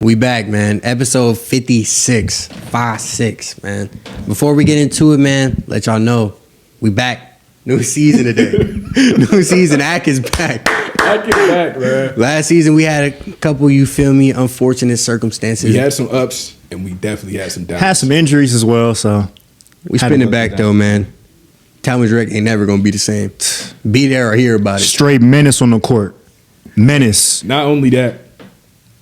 We back, man. Episode 56. 5-6, man. Before we get into it, man, let y'all know, we back. New season today. New season. Ak is back. Ak is back, man. Last season, we had a couple, you feel me, unfortunate circumstances. We had some ups, and we definitely had some downs. Had some injuries as well, so. We spinning back, though, man. Thomas Drake ain't never going to be the same. Be there or hear about it. Straight menace on the court. Menace. Not only that,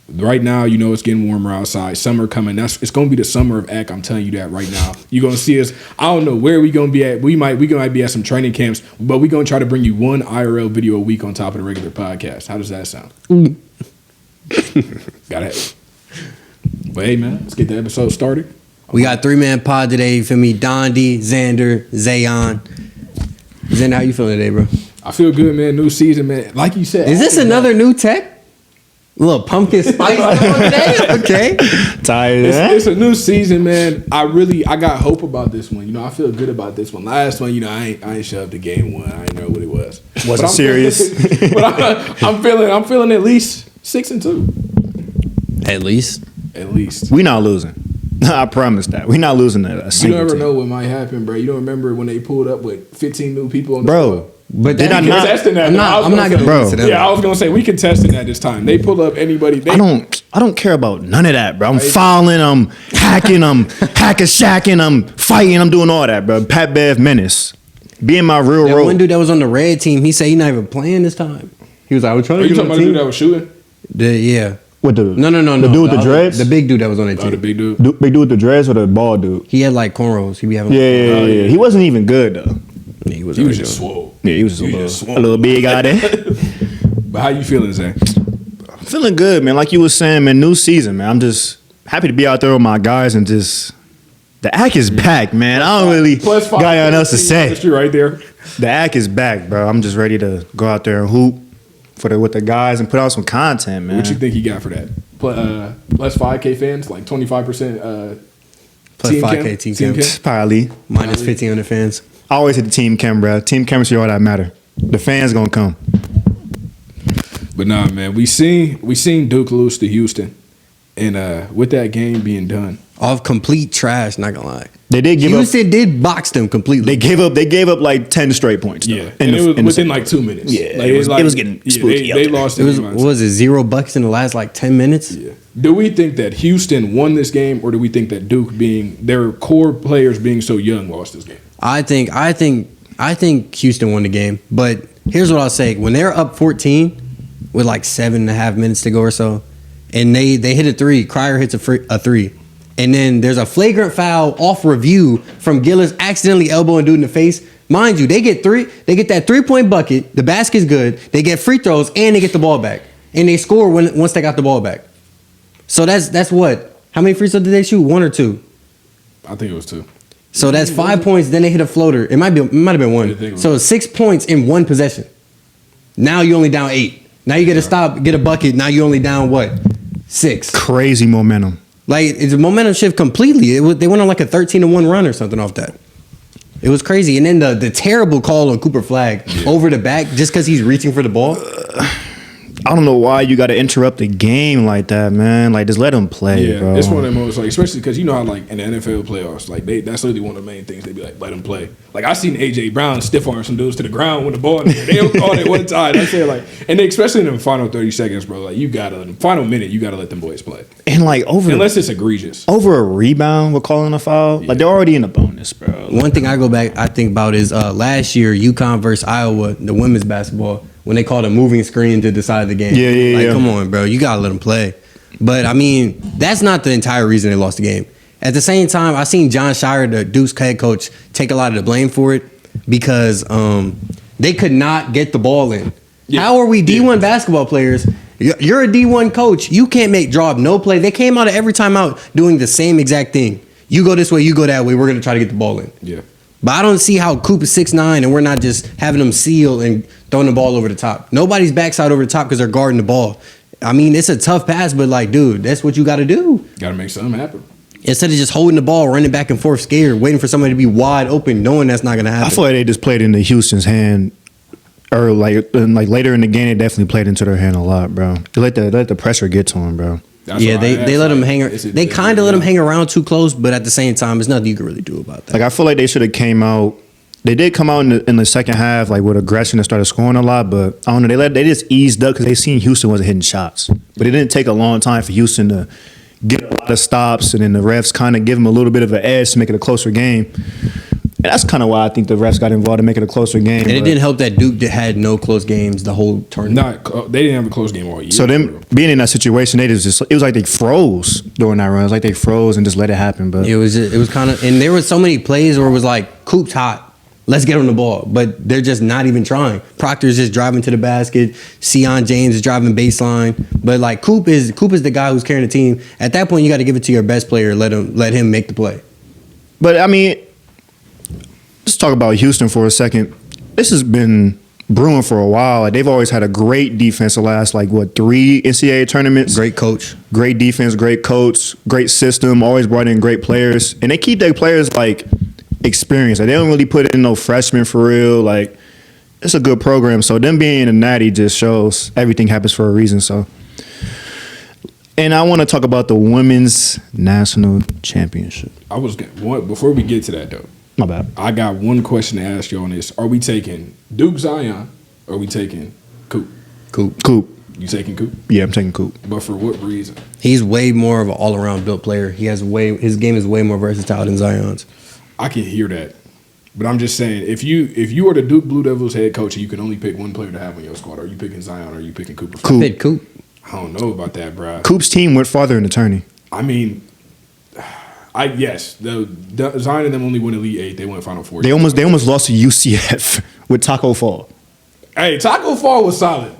right now, you know, it's getting warmer outside. Summer coming. It's going to be the summer of Ak. I'm telling you that right now. You're going to see us. I don't know where we going to be at. We might be at some training camps, but we're going to try to bring you one IRL video a week on top of the regular podcast. How does that sound? Got it. But hey, man, let's get the episode started. We got 3-man pod today. You feel me? Dondi, Xander, Zavion. Xander, how you feeling today, bro? I feel good, man. New season, man. Like you said. Is this another new tech? A little pumpkin spice today? Okay. Tired. It's a new season, man. I got hope about this one. You know, I feel good about this one. Last one, you know, I ain't shoved to game one. I ain't know what it was. Wasn't serious. But I'm feeling at least 6-2. At least. We not losing. I promise that. We not losing that. You never know what might happen, bro. You don't remember when they pulled up with 15 new people on the bro. But did I not? I'm not gonna bro. Yeah, I was gonna say we contested that this time. They pulled up anybody. I don't care about none of that, bro. I'm fouling, I'm hacking, I'm hacker-shacking, I'm fighting, I'm doing all that, bro. Pat Bev menace. Be in my real role. One dude that was on the red team, he said he not even playing this time. He was like, I was trying to you talking about the dude that was shooting? Yeah. What the? No. The dude with the dreads? The big dude that was on that team. The big dude. Big dude with the dreads or the bald dude? He had like cornrows. He be having. Yeah. He wasn't even good though. Yeah, he was just swole. Yeah, he was a little big guy there. But how you feeling, Zach? I'm feeling good, man. Like you was saying, man, new season, man. I'm just happy to be out there with my guys and just the Ak is back, man. I don't really got nothing else to say. Right there. The Ak is back, bro. I'm just ready to go out there and hoop with the guys and put out some content, man. What you think he got for that? Plus 5K fans, like 25%. Plus 5K team cam. Probably. Minus 1,500 fans. I always hit the team cam, bro. Team chemistry, all that matter. The fans gonna come. But nah, man, we seen Duke lose to Houston, and with that game being done, Off complete trash, not gonna lie. They did give Houston did box them completely. They gave up like 10 straight points. Yeah, and it was within like 2 minutes. Yeah, like, it was getting spooky. They lost. What was it? 0 buckets in the last like 10 minutes. Yeah. Do we think that Houston won this game, or do we think that Duke, being their core players being so young, lost this game? I think Houston won the game. But here's what I'll say: when they're up 14 with like 7.5 minutes to go or so, and they hit a three, Cryer hits a three. And then there's a flagrant foul off review from Gillis accidentally elbowing dude in the face. Mind you, they get that 3-point bucket. The basket's good. They get free throws and they get the ball back. And they score once they got the ball back. So that's what? How many free throws did they shoot? 1 or 2? I think it was 2. So that's 5 points. Then they hit a floater. It might have been 1. So 6 points in one possession. Now you only down 8. Now you get to stop, get a bucket. Now you only down what? 6. Crazy momentum. Like, it's a momentum shift completely. They went on like a 13-1 run or something off that. It was crazy. And then the terrible call on Cooper Flagg over the back just because he's reaching for the ball. I don't know why you got to interrupt the game like that, man. Like, just let them play, bro. It's one of the most, like, especially because you know how, like, in the NFL playoffs, like, that's literally one of the main things. They be like, let them play. Like, I seen A.J. Brown stiff arm some dudes to the ground when the ball, they don't call it one time. I say, like, and they, especially in the final 30 seconds, bro, like, final minute, you got to let them boys play. And, like, unless it's egregious. Over a rebound, we're calling a foul. Yeah. Like, they're already in the bonus, bro. One thing I think about is last year, UConn versus Iowa, the women's basketball, when they called a moving screen to decide the game. Yeah. Come on, bro. You got to let them play. But, I mean, that's not the entire reason they lost the game. At the same time, I seen John Shire, the Duke's head coach, take a lot of the blame for it because they could not get the ball in. Yeah. How are we D1 basketball players? You're a D1 coach. You can't draw up no play. They came out of every time out doing the same exact thing. You go this way, you go that way. We're going to try to get the ball in. Yeah. But I don't see how Coop is 6'9" and we're not just having them seal and throwing the ball over the top. Nobody's backside over the top because they're guarding the ball. I mean, it's a tough pass, but like, dude, that's what you got to do. Got to make something happen. Instead of just holding the ball, running back and forth, scared, waiting for somebody to be wide open, knowing that's not going to happen. I feel like they just played into Houston's hand. Or like later in the game, they definitely played into their hand a lot, bro. They let the pressure get to them, bro. That's Yeah, why they let him hang. is it- They kind of let him hang around too close, but at the same time, there's nothing you can really do about that. Like I feel like they should have came out. They did come out in the second half like with aggression and started scoring a lot, but I don't know. They just eased up because they seen Houston wasn't hitting shots. But it didn't take a long time for Houston to get a lot of stops, and then the refs kind of give them a little bit of an edge to make it a closer game. And that's kind of why I think the refs got involved to make it a closer game. And it didn't help that Duke had no close games the whole tournament. They didn't have a close game all year. So them being in that situation, they just it was like they froze during that run. It was like they froze and just let it happen. But It was kind of, and there were so many plays where it was like, Coop's hot. Let's get on the ball. But they're just not even trying. Proctor's just driving to the basket. Sion James is driving baseline. But like Coop is the guy who's carrying the team. At that point, you got to give it to your best player. Let him make the play. But I mean, let's talk about Houston for a second. This has been brewing for a while. Like, they've always had a great defense the last 3 NCAA tournaments. Great coach. Great defense, great coach, great system, always brought in great players. And they keep their players experienced. Like, they don't really put in no freshmen for real. Like, it's a good program. So them being a natty just shows everything happens for a reason. So, and I want to talk about the women's national championship. Before we get to that though, My bad. I got one question to ask you on this. Are we taking Duke Zion or are we taking Coop? Coop. You taking Coop? Yeah, I'm taking Coop. But for what reason? He's way more of an all-around built player. His game is way more versatile than Zion's. I can hear that. But I'm just saying, if you are the Duke Blue Devils head coach and you can only pick one player to have on your squad, are you picking Zion or are you picking Cooper? Coop. Pick Coop. I don't know about that, bro. Coop's team went farther in the tourney. I mean, the Zion and them only went Elite 8. They went Final Four. They almost lost to UCF with Taco Fall. Hey, Taco Fall was solid.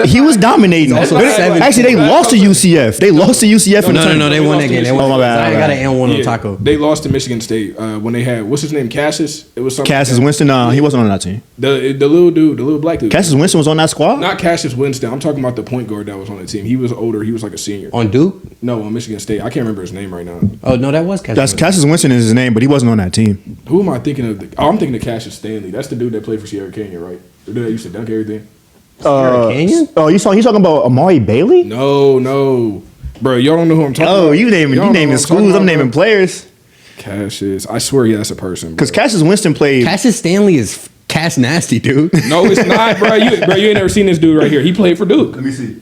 He was dominating. Also But seven. actually, they lost to UCF. They lost to UCF in the No, tournament. they won that game. They won. Oh, my bad. Zion got an and one on Yeah, Taco. They lost to Michigan State when they had, what's his name, Cassius? It was something. Cassius Winston, he wasn't on that team. The little dude, the little black dude. Cassius Winston was on that squad? Not Cassius Winston. I'm talking about the point guard that was on the team. He was older. He was like a senior. On Duke? No, on Michigan State. I can't remember his name right now. Oh, no, that was Cassius. Cassius Winston is his name, but he wasn't on that team. Who am I thinking of? I'm thinking of Cassius Stanley. That's the dude that played for Sierra Canyon, right? The dude that used to dunk everything. Canyon? Oh, he's talking about Amari Bailey? No. Bro, y'all don't know who I'm talking about. Oh, you naming Y'all know who naming I'm schools. talking I'm about, naming bro. players. Cassius. I swear, yeah, that's a person. Because Cassius Winston played. Cassius Stanley is Cass nasty, dude. No, it's not, bro. You ain't never seen this dude right here. He played for Duke. Let me see.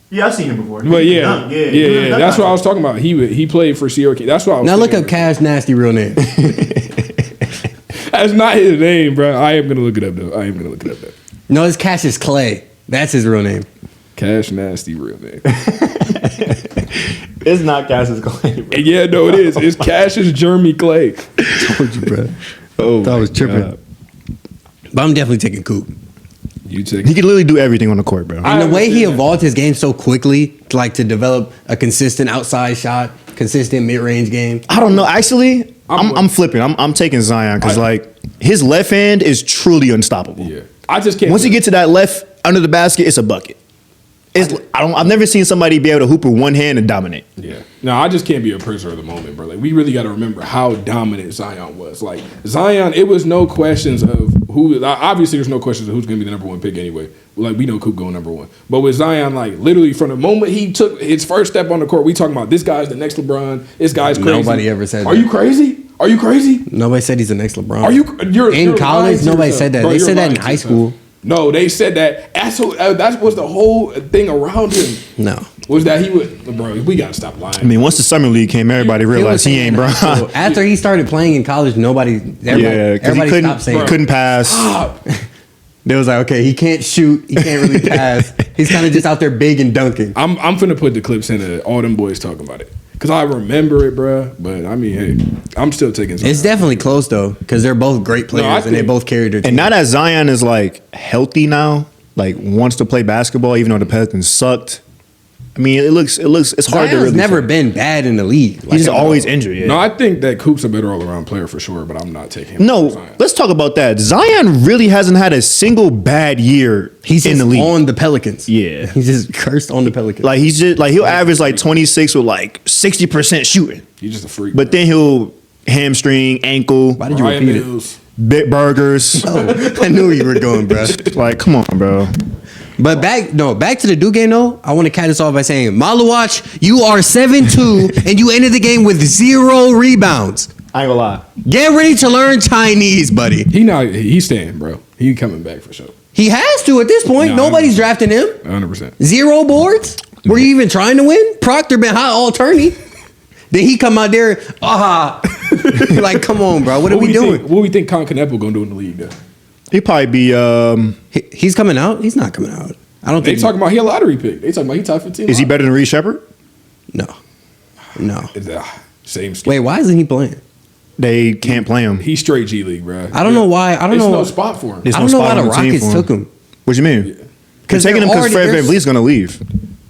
Yeah, I've seen him before. But yeah. That's what I was talking about. He played for Sierra Canyon. That's what I was Now look thinking. up Cass nasty real name. That's not his name, bro. I am gonna look it up though. No, it's Cassius Clay. That's his real name. Cash Nasty real name. It's not Cassius Clay. Bro. Yeah, no, it is. It's Cassius Jeremy Clay. Told you, bro. Oh, Thought I was my tripping. God. But I'm definitely taking Coop. You take He could literally do everything on the court, bro. And the way he understand that. evolved his game so quickly, to develop a consistent outside shot, consistent mid-range game. I don't know. Actually, I'm flipping. I'm taking Zion because his left hand is truly unstoppable. Yeah. I just can't. Once you get to that left under the basket, it's a bucket. I've never seen somebody be able to hoop with one hand and dominate. Yeah. No, I just can't be a prisoner of the moment, bro. Like, we really got to remember how dominant Zion was. Like, Zion, it was no questions of who. Obviously, there's no questions of who's going to be the number one pick anyway. Like, we know Coop going number one. But with Zion, literally from the moment he took his first step on the court, we talking about this guy's the next LeBron. This guy's crazy. Nobody ever said Are that. you crazy? Are you crazy? Nobody said he's the next LeBron. You're in college? lying to Nobody yourself. said that. Bro, They you're said that lying in to high yourself. school. No, they said that. That was the whole thing around him. No. Was that he would, bro? We gotta stop lying. I mean, once the summer league came, everybody realized he ain't Bron. After he started playing in college, everybody stopped saying he couldn't pass. They was like, okay, he can't shoot, he can't really pass. He's kind of just out there big and dunking. I'm finna put the clips in of all them boys talking about it because I remember it, bro. But I mean, hey, I'm still taking. Zion. It's definitely close though, because they're both great players and they both carried their team. And now that Zion is healthy now, wants to play basketball, even though the Pelicans sucked. I mean, it's hard to Zion's really never say. been bad in the league. He's just always injured. Yeah. No, I think that Coop's a better all around player for sure, but I'm not taking him. No, over Zion. let's talk about that. Zion really hasn't had a single bad year He's in just the league. on the Pelicans. Yeah. He's just cursed on the Pelicans. He's just he'll average 26 with 60% shooting. He's just a freak. But then he'll hamstring, ankle, Why did you Ryan repeat Mills. bit burgers. it? I knew you were going, bro. Come on, bro. But back to the Duke game though. I want to catch this off by saying, Maluach, you are 7-2 and you ended the game with 0 rebounds. I ain't gonna lie. Get ready to learn Chinese, buddy. He's staying, bro. He coming back for sure. He has to at this point. No, Nobody's drafting him. 100%. 0 boards. Were you even trying to win? Proctor been hot all tourney. Then he come out there, like, come on, bro. What are we doing? What we think Con Canepa gonna do in the league though? He probably be. He's coming out. He's not coming out. I don't They think. talking about he a lottery pick. They talking about he top 15. Is he better than Reed Shepard? No. Same scheme. Wait, why isn't he playing? They can't play him. He's straight G League, bro. I don't know why. I don't know. no spot for him. There's I no don't know why spot the on team Rockets for took him. What you mean? Because taking him because Fred VanVleet's gonna leave.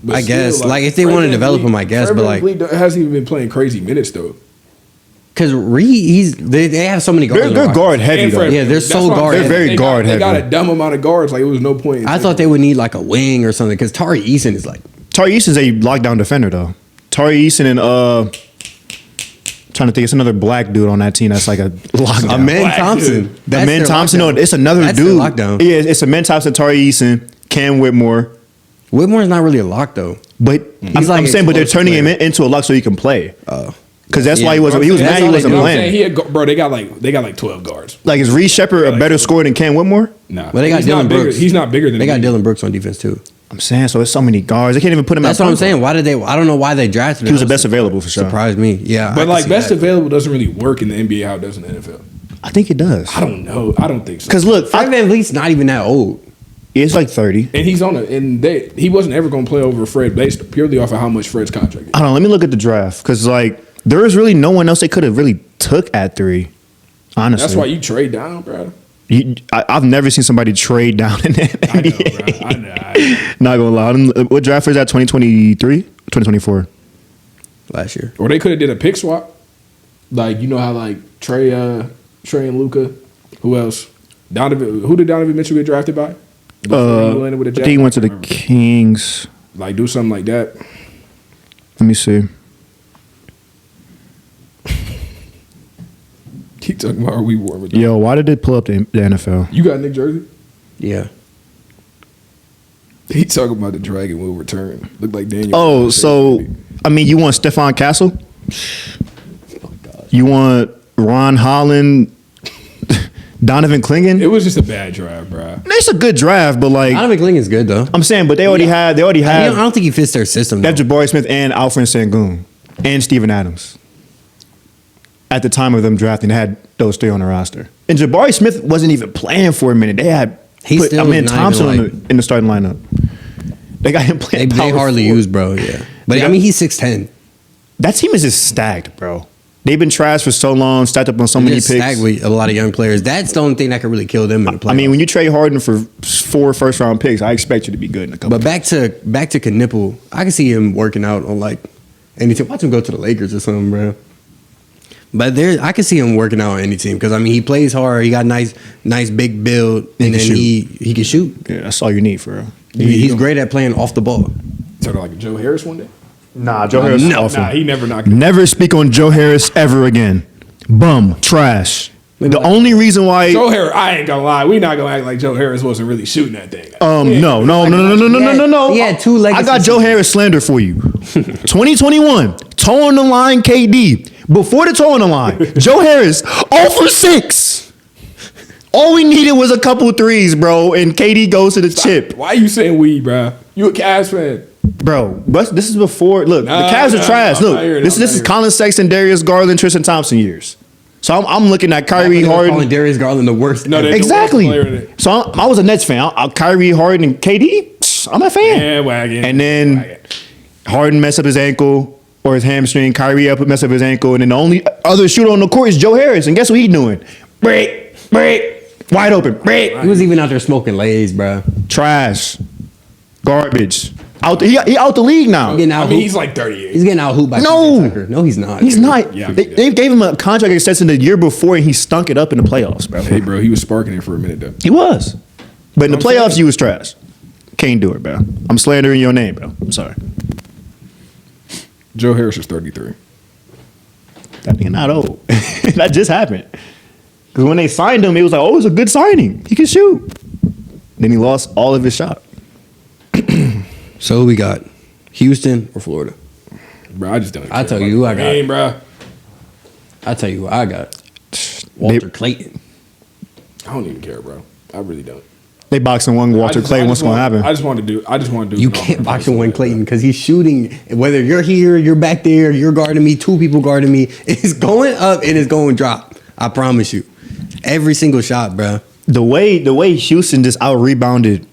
But I guess, still, like, if they Fred want to develop VanVleet- him, I guess, Fred but, like- VanVleet hasn't even been playing crazy minutes though. Because Reed, they have so many guards. They're guard heavy And though. Fred- Yeah, they're that's so what I'm guard saying. heavy. They're very guard They got heavy. a dumb amount of guards. Like it was no point. in I thought they would need like a wing or something. Because Tari Eason is like, Tari Eason's a lockdown defender though. Tari Eason and trying to think, it's another black dude on that team that's like a lockdown. Amen Black Thompson. dude. That's Amen their Thompson. lockdown. No, it's another That's their dude. lockdown. Yeah, it's Amen Thompson, Tari Eason, Cam Whitmore. Whitmore's not really a lock though. But He's I'm like saying, but they're explosive turning him player. into a lock so he can play. Oh. Because that's Yeah, why he wasn't. He was that's mad. He all they wasn't do. playing. He had, bro, they got like 12 guards. Like, is Reed Shepard a better scorer than Cam Whitmore? Nah, Well, they got he's Dylan not bigger. Brooks. He's not bigger than They got me. Dylan Brooks on defense too. I'm saying, so there's so many guards. They can't even put him. That's at what I'm point guard. saying. Why did they? I don't know why they drafted him. He was the best available for sure. Surprised me. Yeah, I But can like see best that. available doesn't really work in the NBA how it does in the NFL. I think it does. I don't know. I don't think so. Because look, Fred VanVleet's not even that old. it's like 30. And he's on he wasn't ever going to play over Fred based purely off of how much Fred's contract is. I don't know. Let me look at the draft because like there is really no one else they could have really took at 3. Honestly, That's why you trade down, bro. I've never seen somebody trade down in the I know, NBA. bro. I know. Not gonna lie. What draft was that? 2023, 2024. Last year. Or they could have did a pick swap. Like, you know how like Trey and Luka. Who else? Donovan. Who did Donovan Mitchell get drafted by? Before he landed with the I think he went to Jazz? the Kings. Like do something like that. Let me see. Keep talking about are we warm with Yo, why did it pull up the NFL? You got Nick Jersey? Yeah. He talking about the Dragon will return. Look like Daniel. Oh, so I mean, you want Stephon Castle? You want Ron Holland, Donovan It Clingan? was just a bad drive, bro. It's a good draft, but like Donovan Clingan's good though. I'm saying, but they already had I don't think he fits their system. That Though. Jabari Smith and Alfred Sengun and Steven Adams. At the time of them drafting, they had those 3 on the roster. And Jabari Smith wasn't even playing for a minute. They had He still was not Thompson even, in the starting lineup. They got him playing. They power hardly forward. use bro. Yeah, but Yeah. I mean he's 6'10". That team is just stacked, bro. They've been trashed for so long, stacked up on so many They're picks. stacked with a lot of young players. That's the only thing that could really kill them in the playoffs. I mean, when you trade Harden for 4 first-round picks, I expect you to be good in a couple. But back to Knipple, I can see him working out on like any team. Watch him go to the Lakers or something, bro. But I can see him working out on any team because I mean he plays hard. He got nice big build, and then he can shoot. Yeah, that's all you need for real. He's great at playing off the ball. Sort of like a Joe Harris one day. Nah, Joe Harris is awful. Nah, he never knocked it. Never speak on Joe Harris ever again. Bum, trash. The only reason why Joe Harris, I ain't gonna lie, we not gonna act like Joe Harris wasn't really shooting that thing. No. He had 2 legacy I got Joe Harris slander for you. 2021, toe on the line, KD. Before the toe on the line, Joe Harris, 0 for 6. All we needed was a couple threes, bro, and KD goes to the chip. Why you saying we, bro? You a Cavs fan? Bro, but this is before. Look, Nah, the Cavs are nah, trash. I'm Look, not hearing it. this I'm is not Colin Sexton, Darius Garland, Tristan Thompson years. So I'm looking at Kyrie Calling Harden. Darius Garland the worst. No, ever. they- the Exactly. worst player in it. So I was a Nets fan. Kyrie Harden and KD. I'm a fan. Yeah, wagon. And then Harden messed up his ankle or his hamstring. Kyrie messed up his ankle, and then the only other shooter on the court is Joe Harris. And guess what he's doing? Break, wide open, break. He was even out there smoking lays, bro. Trash, garbage. He out the league now. Getting out I mean, hooped. he's like 38. He's getting out hooped by No. PJ Tucker. No, he's not. He's dude. not. Yeah, They gave him a contract extension the year before, and he stunk it up in the playoffs, bro. Hey, bro, he was sparking it for a minute, though. He was. But in the I'm playoffs, saying. you was trash. Can't do it, bro. I'm slandering your name, bro. I'm sorry. Joe Harris is 33. That nigga not old. That just happened. Because when they signed him, it was like, oh, it's a good signing. He can shoot. Then he lost all of his shot. So who we got? Houston or Florida? Bro, I just don't. I'll tell you who I got. Bro. I'll tell you who I got. Walter Clayton. I don't even care, bro. I really don't. They boxing one Walter Clayton. What's going to happen? I just want to do. You can't box in one Clayton because he's shooting. Whether you're here, you're back there, you're guarding me, two people guarding me. It's going up and it's going drop. I promise you. Every single shot, bro. The way Houston just out rebounded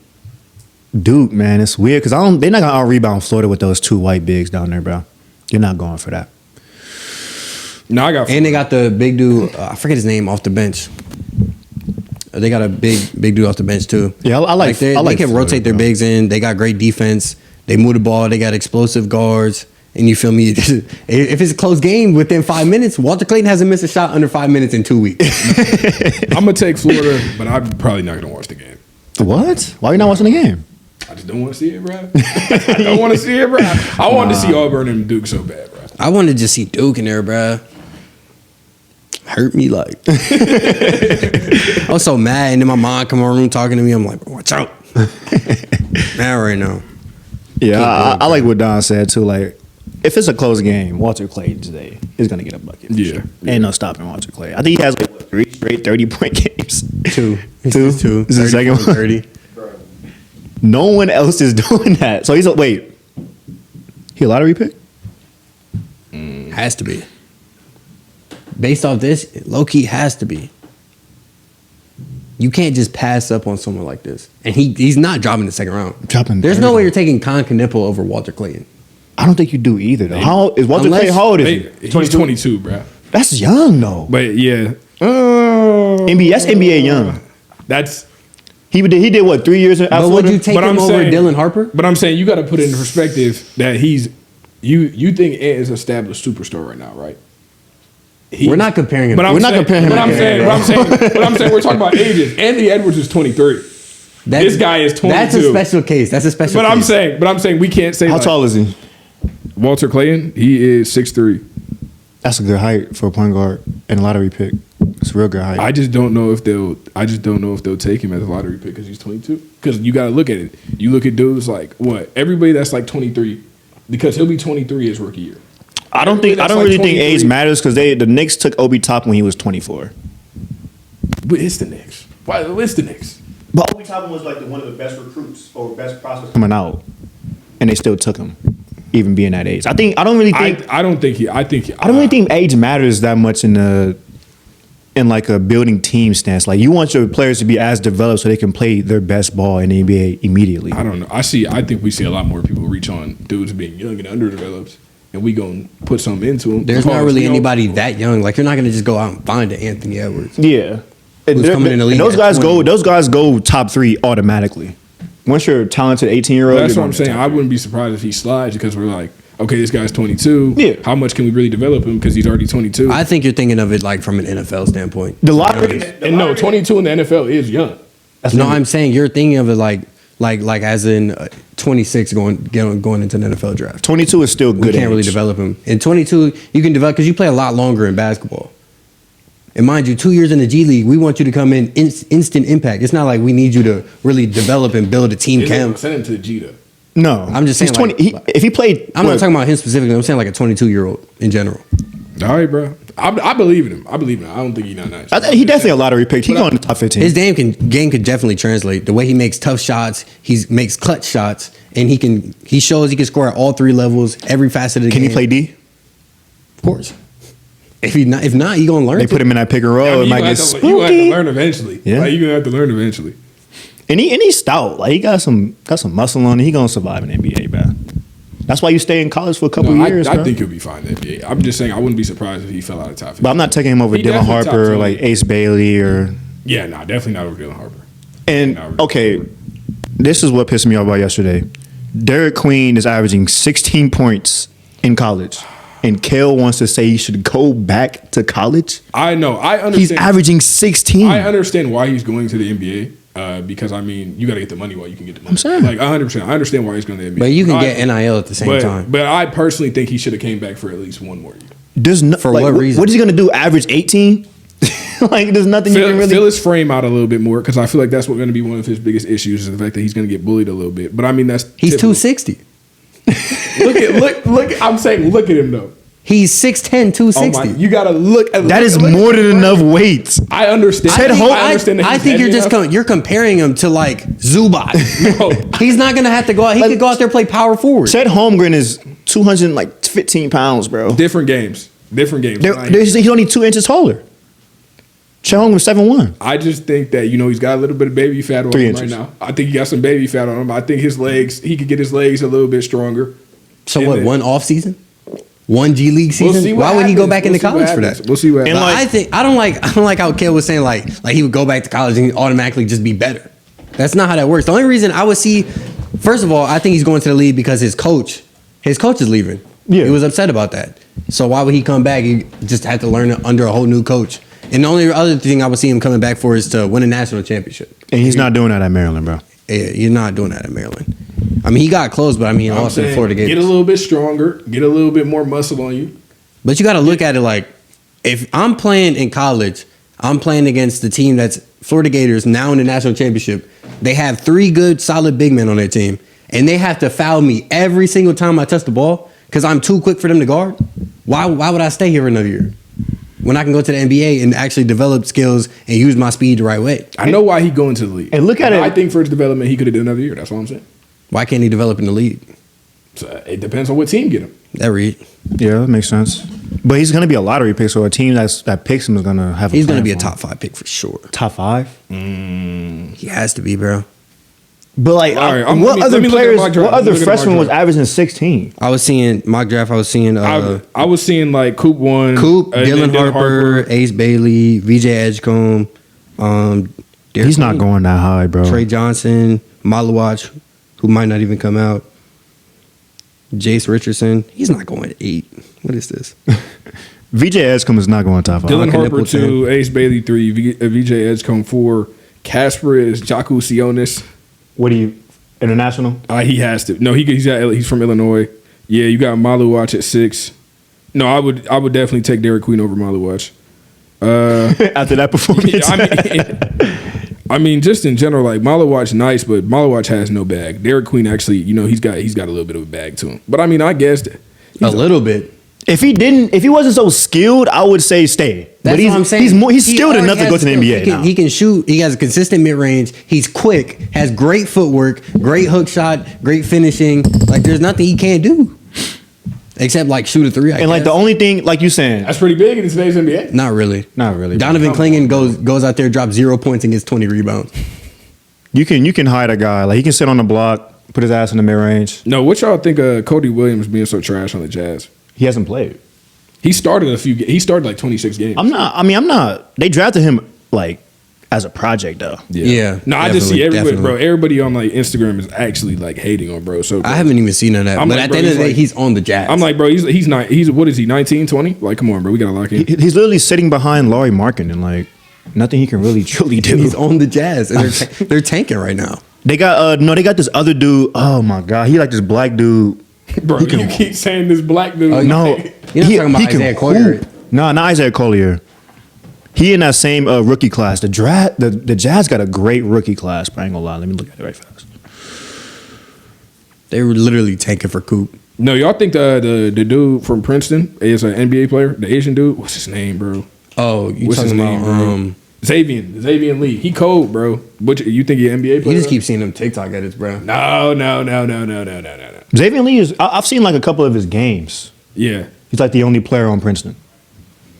Duke, man, it's weird because they're not gonna out rebound Florida with those two white bigs down there, bro. You're not going for that. No, I got. And they got the big dude. I forget his name off the bench. They got a big dude off the bench too. Yeah, I like. They can Florida, rotate their bro. bigs in. They got great defense. They move the ball. They got explosive guards. And you feel me? If it's a close game within 5 minutes, Walter Clayton hasn't missed a shot under 5 minutes in 2 weeks. I'm gonna take Florida, but I'm probably not gonna watch the game. What? Why are you not watching the game? I just don't want to see it, bro. I don't want to see it, bro. I wanted to see Auburn and Duke so bad, bro. I wanted to just see Duke in there, bro. Hurt me like. I was so mad, and then my mom come in my room talking to me. I'm like, watch out. Mad right now. Yeah, I like what Don said too. Like, if it's a close game, Walter Clayton today is gonna get a bucket. For Yeah. sure. Ain't no stopping Walter Clayton. I think he has like 3 straight 30-point games. Two. Two. This Is the second one? 30. No one else is doing that. So he's wait. He a lottery pick? Has to be. Based off this, low-key has to be. You can't just pass up on someone like this. And he's not dropping the second round. There's no way you're taking Con Knipple over Walter Clayton. I don't think you do either though. How is Walter Clayton? How old is he? He's 22, bro. That's young though. But yeah, That's NBA young. that's. He did what 3 years? But would you take But him I'm over saying- Dylan Harper? But I'm saying you got to put it in perspective that you think Ant is an established superstar right now, right? We're not comparing him. But We're not comparing him But to I'm Ant, saying, bro. but I'm saying, we're talking about ages. Anthony Edwards is 23. This guy is 22. That's a special case. That's a special But case. I'm saying we can't say. How like, tall is he? Walter Clayton? He is 6'3". That's a good height for a point guard and a lottery pick. It's a real good height. I just don't know if they'll take him as a lottery pick because he's 22. Because you got to look at it. You look at dudes like what everybody that's like 23, because he'll be 23 his rookie year. I don't really think age matters because the Knicks took Obi Toppin when he was 24. But it's the Knicks. Why? It's the Knicks. But Obi Toppin was like one of the best recruits or best prospects coming out, and they still took him, even being that age. I don't really think age matters that much in like a building team stance. Like you want your players to be as developed so they can play their best ball in the NBA immediately. I don't know. I think we see a lot more people reach on dudes being young and underdeveloped, and we gonna put something into them. There's not really anybody that young. Like you're not gonna just go out and find an Anthony Edwards. Yeah, Who's coming in the league and those at guys 20. Those guys go top 3 automatically. Once you're a talented 18-year-old, That's what I'm saying. I wouldn't be surprised if he slides because we're like, okay, this guy's 22. Yeah. How much can we really develop him because he's already 22? I think you're thinking of it like from an NFL standpoint. The lottery. And no, 22 in the NFL is young. No, I'm saying you're thinking of it like as in 26 going into the NFL draft. 22 is still good. We can't age. really develop him. In 22, you can develop because you play a lot longer in basketball. And mind you, 2 years in the G League, we want you to come in instant impact. It's not like we need you to really develop and build a team camp. Send him to the G though. No, I'm just saying, He's 20. like- If he played, I'm not talking about him specifically. I'm saying like a 22-year-old in general. All right, bro. I believe in him. I don't think he's not nice. He definitely a lottery pick. He going in the top 15. His game could definitely translate. The way he makes tough shots, he makes clutch shots, and he shows he can score at all 3 levels, every facet of the game. Can he play D? Of course. If not, he gonna learn. They put him in that pick and roll. I mean, It might get you gonna have to spooky. learn eventually. Yeah. Like, you're gonna have to learn eventually. And he's stout. Like he got some muscle on him. He gonna survive in the NBA, bro. That's why you stay in college for a couple years, I bro. think he'll be fine in the NBA. I'm just saying I wouldn't be surprised if he fell out of top 50. But I'm not taking him over He Dylan definitely top Harper or 20. like Ace Bailey or. Yeah, nah, definitely not over Dylan Harper. And okay, this is what pissed me off about yesterday. Derik Queen is averaging 16 points in college, and Kale wants to say he should go back to college. I know. I understand. He's averaging 16. I understand why he's going to the NBA. Because I mean, you got to get the money while you can get the money. I'm saying. Like 100%. I understand why he's going to the NBA. But you can get NIL at the same time. But I personally think he should have came back for at least one more year. There's no, For like, what reason? What is he gonna do? Average 18? Like there's nothing you can really fill his frame out a little bit more because I feel like that's what's going to be one of his biggest issues is the fact that he's going to get bullied a little bit. But I mean that's He's typical. 260. look. I'm saying look at him though. He's 6'10", 260. You gotta look at that is more than enough weight. I understand. I think you're just you're comparing him to like Zubac. No. He's not gonna have to go out. He could go out there and play power forward. Chet Holmgren is 215 pounds, bro. different games. He's only 2 inches taller. Chet Holmgren's 7'1". I just think that he's got a little bit of baby fat on 3 him inches. right now. I think he got some baby fat on him. I think his legs. He could get his legs a little bit stronger. So And what? then- One off season, one G League We'll season. see what Why would he go happens. back We'll into see what college for happens. that? We'll see what And happens. I don't like how Kel was saying like he would go back to college and automatically just be better. That's not how that works. The only reason I would see, first of all, I think he's going to the league because his coach is leaving. Yeah. He was upset about that. So why would he come back? He just had to learn it under a whole new coach. And the only other thing I would see him coming back for is to win a national championship. And he's not doing that at Maryland, bro. Yeah, you're not doing that at Maryland. I mean, he got close, but I mean, he I'm lost to the saying, Florida get a Gators. little bit stronger. Get a little bit more muscle on you. But you got to look at it like, if I'm playing in college, I'm playing against the team that's Florida Gators now in the national championship. They have 3 good, solid big men on their team, and they have to foul me every single time I touch the ball because I'm too quick for them to guard. Why would I stay here another year when I can go to the NBA and actually develop skills and use my speed the right way? I know why he going to the league. And look at it. I think for his development, he could have done another year. That's all I'm saying. Why can't he develop in the league? So it depends on what team get him. That read. Yeah, that makes sense. But he's gonna be a lottery pick, so a team that picks him is gonna have. He's going to be a plan top 5 pick for sure. for him. Top 5. He has to be, bro. But like, All right, what let other me look at players? mock draft. What other Let me look at freshman mock was draft. averaging 16? I was seeing mock draft. I was seeing I was seeing like Coop one, Coop, and then Dylan Harper, Ace Bailey, VJ Edgecombe. Derik He's not Queen, going that high, bro. Trey Johnson, Malawach, who might not even come out. Jace Richardson. He's not going 8. What is this? VJ Edgecombe is not going top 5. Dylan Harper Nipple 2, Ace Bailey 3, VJ Edgecombe 4, Casper is Jaku Sionis. What do you international? He has to. No, he's from Illinois. Yeah, you got Malawach at 6. No, I would definitely take Derik Queen over Malawach. After that performance, I mean, just in general, like Malawach nice, but Malawach has no bag. Derik Queen actually, he's got a little bit of a bag to him. But I mean, I guess A little bit. if he wasn't so skilled, I would say stay. That's but he's, what I'm saying. He's He skilled already enough to has go to the skill. NBA now. He can shoot. He has a consistent mid range. He's quick. Has great footwork. Great hook shot. Great finishing. Like there's nothing he can't do, except like shoot a 3. And like the only thing, like you saying, that's pretty big in today's NBA. not really. not really. Donovan Clingan goes out there, drops 0 points and gets 20 rebounds. You can hide a guy. Like he can sit on the block, put his ass in the mid range. No, what y'all think of Cody Williams being so trash on the Jazz? He hasn't played. He started he started like 26 games. I'm not. They drafted him like as a project though. Yeah, No, I just see definitely, everybody, bro. definitely. Everybody on like Instagram is actually like hating on bro. So I haven't even seen none of that. I'm but like, at bro, the end of the day, he's like- he's on the Jazz. I'm like, bro, he's not. He's what is he? 19, 20? Like, come on, bro. We gotta lock in. He's literally sitting behind Laurie Markin and like nothing he can really truly do. he's on the Jazz, and they're tanking right now. They got they got this other dude. Oh my god, he like this black dude. Bro, you keep saying this black dude. No, You're not talking about can Isaiah Collier. hoop. No, not Isaiah Collier. He in that same rookie class. The Jazz got a great rookie class. But I ain't gonna lie. Let me look at it right fast. They were literally tanking for Coop. No, y'all think the dude from Princeton is an NBA player? The Asian dude? What's his name, bro? Oh, you What's his talking name, about? bro? Zavion Lee. He cold, bro. But you think he an NBA player? You just keep seeing them TikTok edits, bro. No. Xavier Lee is. I've seen like a couple of his games. Yeah. He's like the only player on Princeton.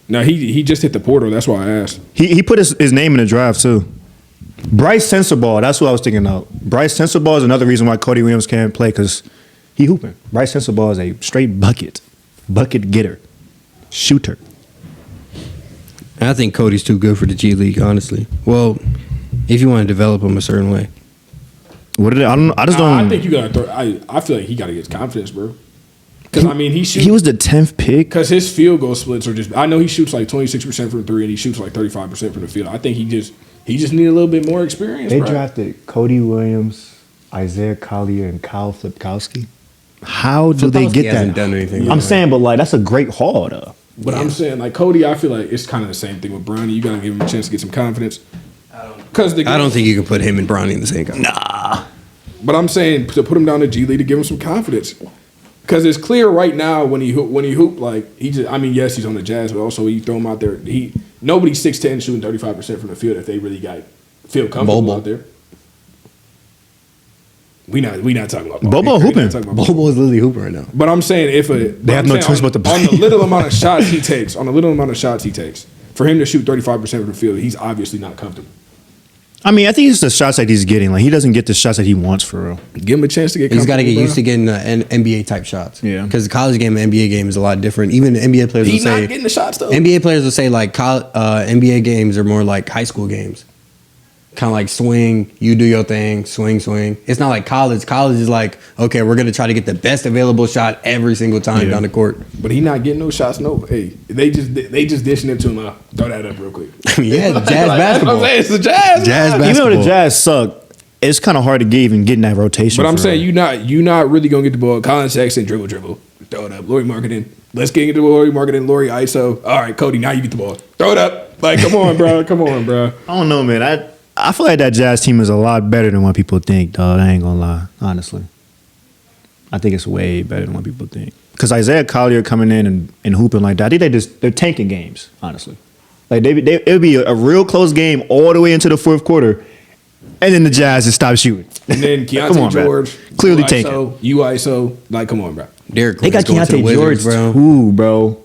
No, he just hit the portal. That's why I asked. He put his name in the draft too. Bryce Sensabaugh, that's who I was thinking of. Bryce Sensabaugh is another reason why Cody Williams can't play because he hooping. Bryce Sensabaugh is a straight bucket getter, shooter. I think Cody's too good for the G League, honestly. Well, if you want to develop him a certain way. What did I just don't. I think you gotta throw. I feel like he gotta get his confidence, bro. Because I mean, he was the 10th pick. Because his field goal splits are just. I know he shoots like 26% from 3, and he shoots like 35% from the field. I think he just need a little bit more experience. They bro. drafted Cody Williams, Isaiah Collier, and Kyle Flipkowski. How do they Flipkowski get that? hasn't done anything. I'm saying, but like that's a great haul though. But I'm saying, like, Cody, I feel like it's kind of the same thing with Bronny. You got to give him a chance to get some confidence. I don't think you can put him and Bronny in the same conversation. Nah. But I'm saying to put him down to G League to give him some confidence. Because it's clear right now when he hoop, like, he just, I mean, yes, he's on the Jazz, but also you throw him out there. Nobody's 6'10" shooting 35% from the field if they really feel comfortable out there. We not talking about Bobo hooping. Bobo is literally hooping right now. But I'm saying they have no choice but to play. On the little amount of shots he takes, for him to shoot 35% from the field, he's obviously not comfortable. I mean, I think it's the shots that he's getting. Like, he doesn't get the shots that he wants for real. Give him a chance to get. He's got to get used to getting NBA type shots. Yeah, because the college game and NBA game is a lot different. Even the NBA players will say not getting the shots though. NBA players will say like NBA games are more like high school games. Kind of like swing, you do your thing, swing. It's not like college. College is like, okay, we're gonna try to get the best available shot every single time down the court. But he not getting no shots. No, hey, they just dishing it to him. Throw that up real quick. I mean, yeah, the Jazz basketball. I'm saying it's the Jazz. Basketball. Even though the Jazz suck, it's kind of hard to get in that rotation. But I'm saying you not really gonna get the ball. Colin Sexton dribble, throw it up. Laurie Marketing. Let's get into Laurie Marketing. Laurie ISO. All right, Cody, now you get the ball. Throw it up. Like, come on, bro. I don't know, man. I feel like that Jazz team is a lot better than what people think, dog. I ain't gonna lie, honestly. I think it's way better than what people think. Because Isaiah Collier coming in and hooping like that, I think they're tanking games, honestly. Like it would be a real close game all the way into the fourth quarter, and then the Jazz just stop shooting. And then Keontae George, clearly tanking. UISO, like, come on, bro. Derik They got Keontae George too, bro.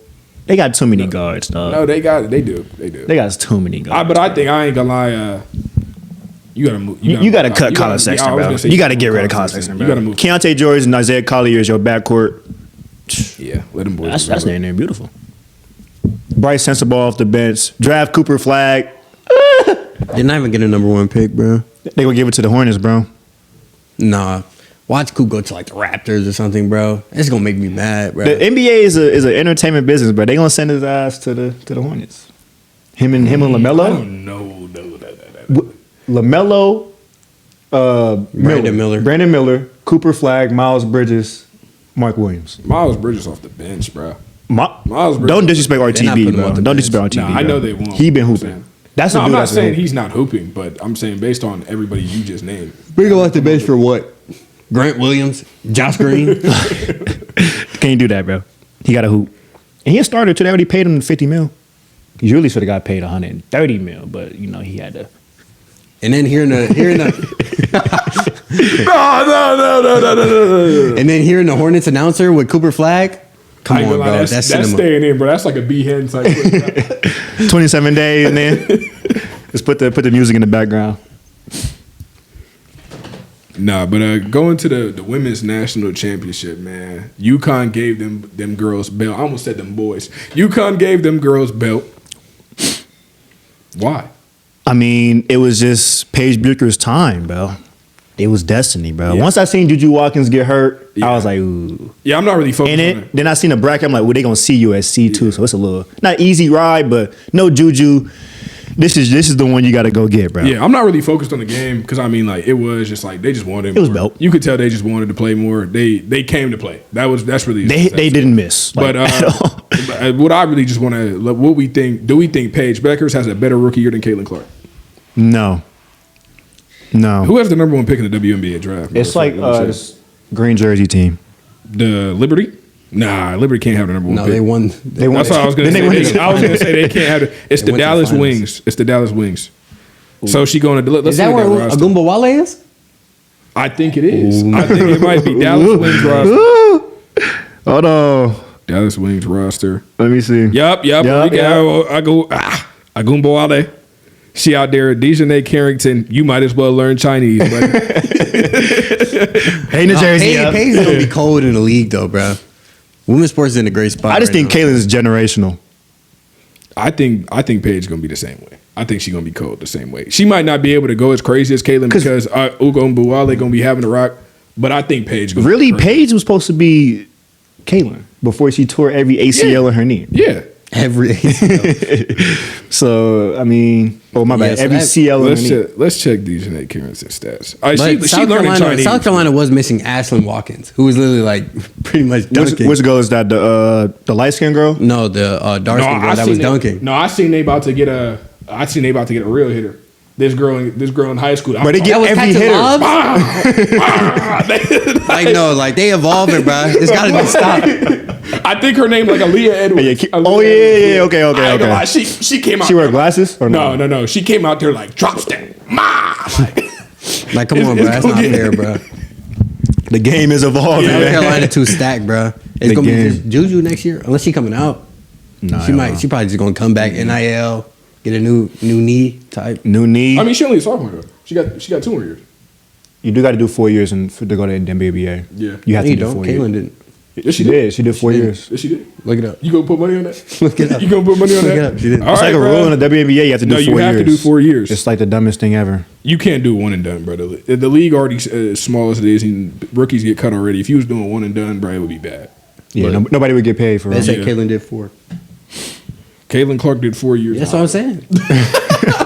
They got too many guards, dog. No, they got it. They do. They got too many guards. But I think I ain't gonna lie. You gotta move. You gotta cut Colin Sexton, bro. You gotta get rid of Colin Sexton, bro. You gotta move. Keontae George and Isaiah Collier is your backcourt. Yeah, let them boys. That's there beautiful. Bryce Sensabaugh off the bench. Draft Cooper Flagg. They're not even get a number 1 pick, bro. They gonna give it to the Hornets, bro. Nah. Watch Coop go to like the Raptors or something, bro. It's gonna make me mad, bro. The NBA is an entertainment business, bro. They gonna send his ass to the Hornets. Him and LaMelo. I don't know. LaMelo, Brandon Miller, Cooper Flagg, Miles Bridges, Mark Williams. Miles Bridges off the bench, bro. Miles Bridges. Don't disrespect RTB, bro. Don't disrespect RTB. Nah, I know they won't. He been hooping. I'm not saying he's not hooping, but I'm saying based on everybody you just named. Bring him off the bench for what? Grant Williams, Josh Green. Can't do that, bro. He got to hoop. And he a starter too. They already paid him $50 million. He really should have got paid $130 million, but he had to. And then hearing the No. And then hearing the Hornets announcer with Cooper Flagg. Come on, bro. That's staying in, bro. That's like a B-hen type thing. 27 days, and then just put the music in the background. Nah, but going to the women's national championship, man. UConn gave them girls belt. I almost said them boys. UConn gave them girls belt. Why? I mean, it was just Paige Bucher's time, bro. It was destiny, bro. Yeah. Once I seen Juju Watkins get hurt, I was like, ooh. Yeah, I'm not really focused on it. Then I seen the bracket. I'm like, well, they gonna see USC too, so it's a little not easy ride, but no Juju. This is the one you got to go get, bro. Yeah, I'm not really focused on the game because I mean, like, it was just like they just wanted. It was belt. You could tell they just wanted to play more. They came to play. That's really they didn't miss. But what I really just want to what we think. Do we think Paige Beckers has a better rookie year than Caitlin Clark? No. Who has the number 1 pick in the WNBA draft? It's like this green jersey team. The Liberty? Nah, Liberty can't have the number 1 pick. No, they won. That's what I was going to say. I was going to say they can't have it. It's the Dallas Wings. It's the Dallas Wings. Ooh. So she going to let's is that where Agumba Wale is? I think it is. Ooh. I think it might be Dallas Wings roster. Hold on. Dallas Wings roster. Let me see. Yep. Agumba Wale. She out there, Dejanay Carrington. You might as well learn Chinese, buddy. Hey, New Jersey. Paige's gonna be cold in the league, though, bro. Women's sports is in a great spot. I just think Caitlin's generational. I think Paige gonna be the same way. I think she's gonna be cold the same way. She might not be able to go as crazy as Caitlin because Ugo and Buwale gonna be having to rock. But I think Paige really Paige was supposed to be Caitlin before she tore every ACL in her knee. Yeah. Every ACL. So I mean, my bad. so Every that- CL. Let's check these innate Karen's stats. All right, But she learning Chinese. South Carolina was missing Ashlyn Watkins, who was literally like pretty much dunking. Which girl is that? The light skinned girl? No, the dark skin girl that was dunking. No, I seen they about to get a real hitter. This girl in high school. But they get That was every catching hitter. lobs? Like no, like they evolving, bro. It's gotta be stopped. I think her name like Aaliyah Edwards. Yeah, Aaliyah okay. I ain't gonna lie, she came out. She wear glasses or no? No. She came out there like drop step. Like come on, bro. That's not fair, bro. The game is evolving. South man. Carolina too stacked, bro. It's The gonna game. be just Juju next year, unless she coming out. Nah, She might. She probably just gonna come back NIL, get a new knee type. New knee. I mean, she only a sophomore though. She got 2 more years. You do got to do 4 years to go to the NBA. Yeah. You have No, to you do don't. 4 Caitlin years. didn't. Yes, She did. She did 4 years. Yes, she did. Look it up. You gonna put money on that? Look it up. You gonna put money on Look that? it up. She didn't. All It's like right, a bro. rule in the WNBA. You have to do 4 years. No, you have to do 4 years. It's like the dumbest thing ever. You can't do one and done, bro. The league already as small as it is, and rookies get cut already. If you was doing one and done, bro, it would be bad. Yeah, But- nobody would get paid for They it. said Yeah. Caitlin did 4. Caitlin Clark did 4 years. That's what I'm saying.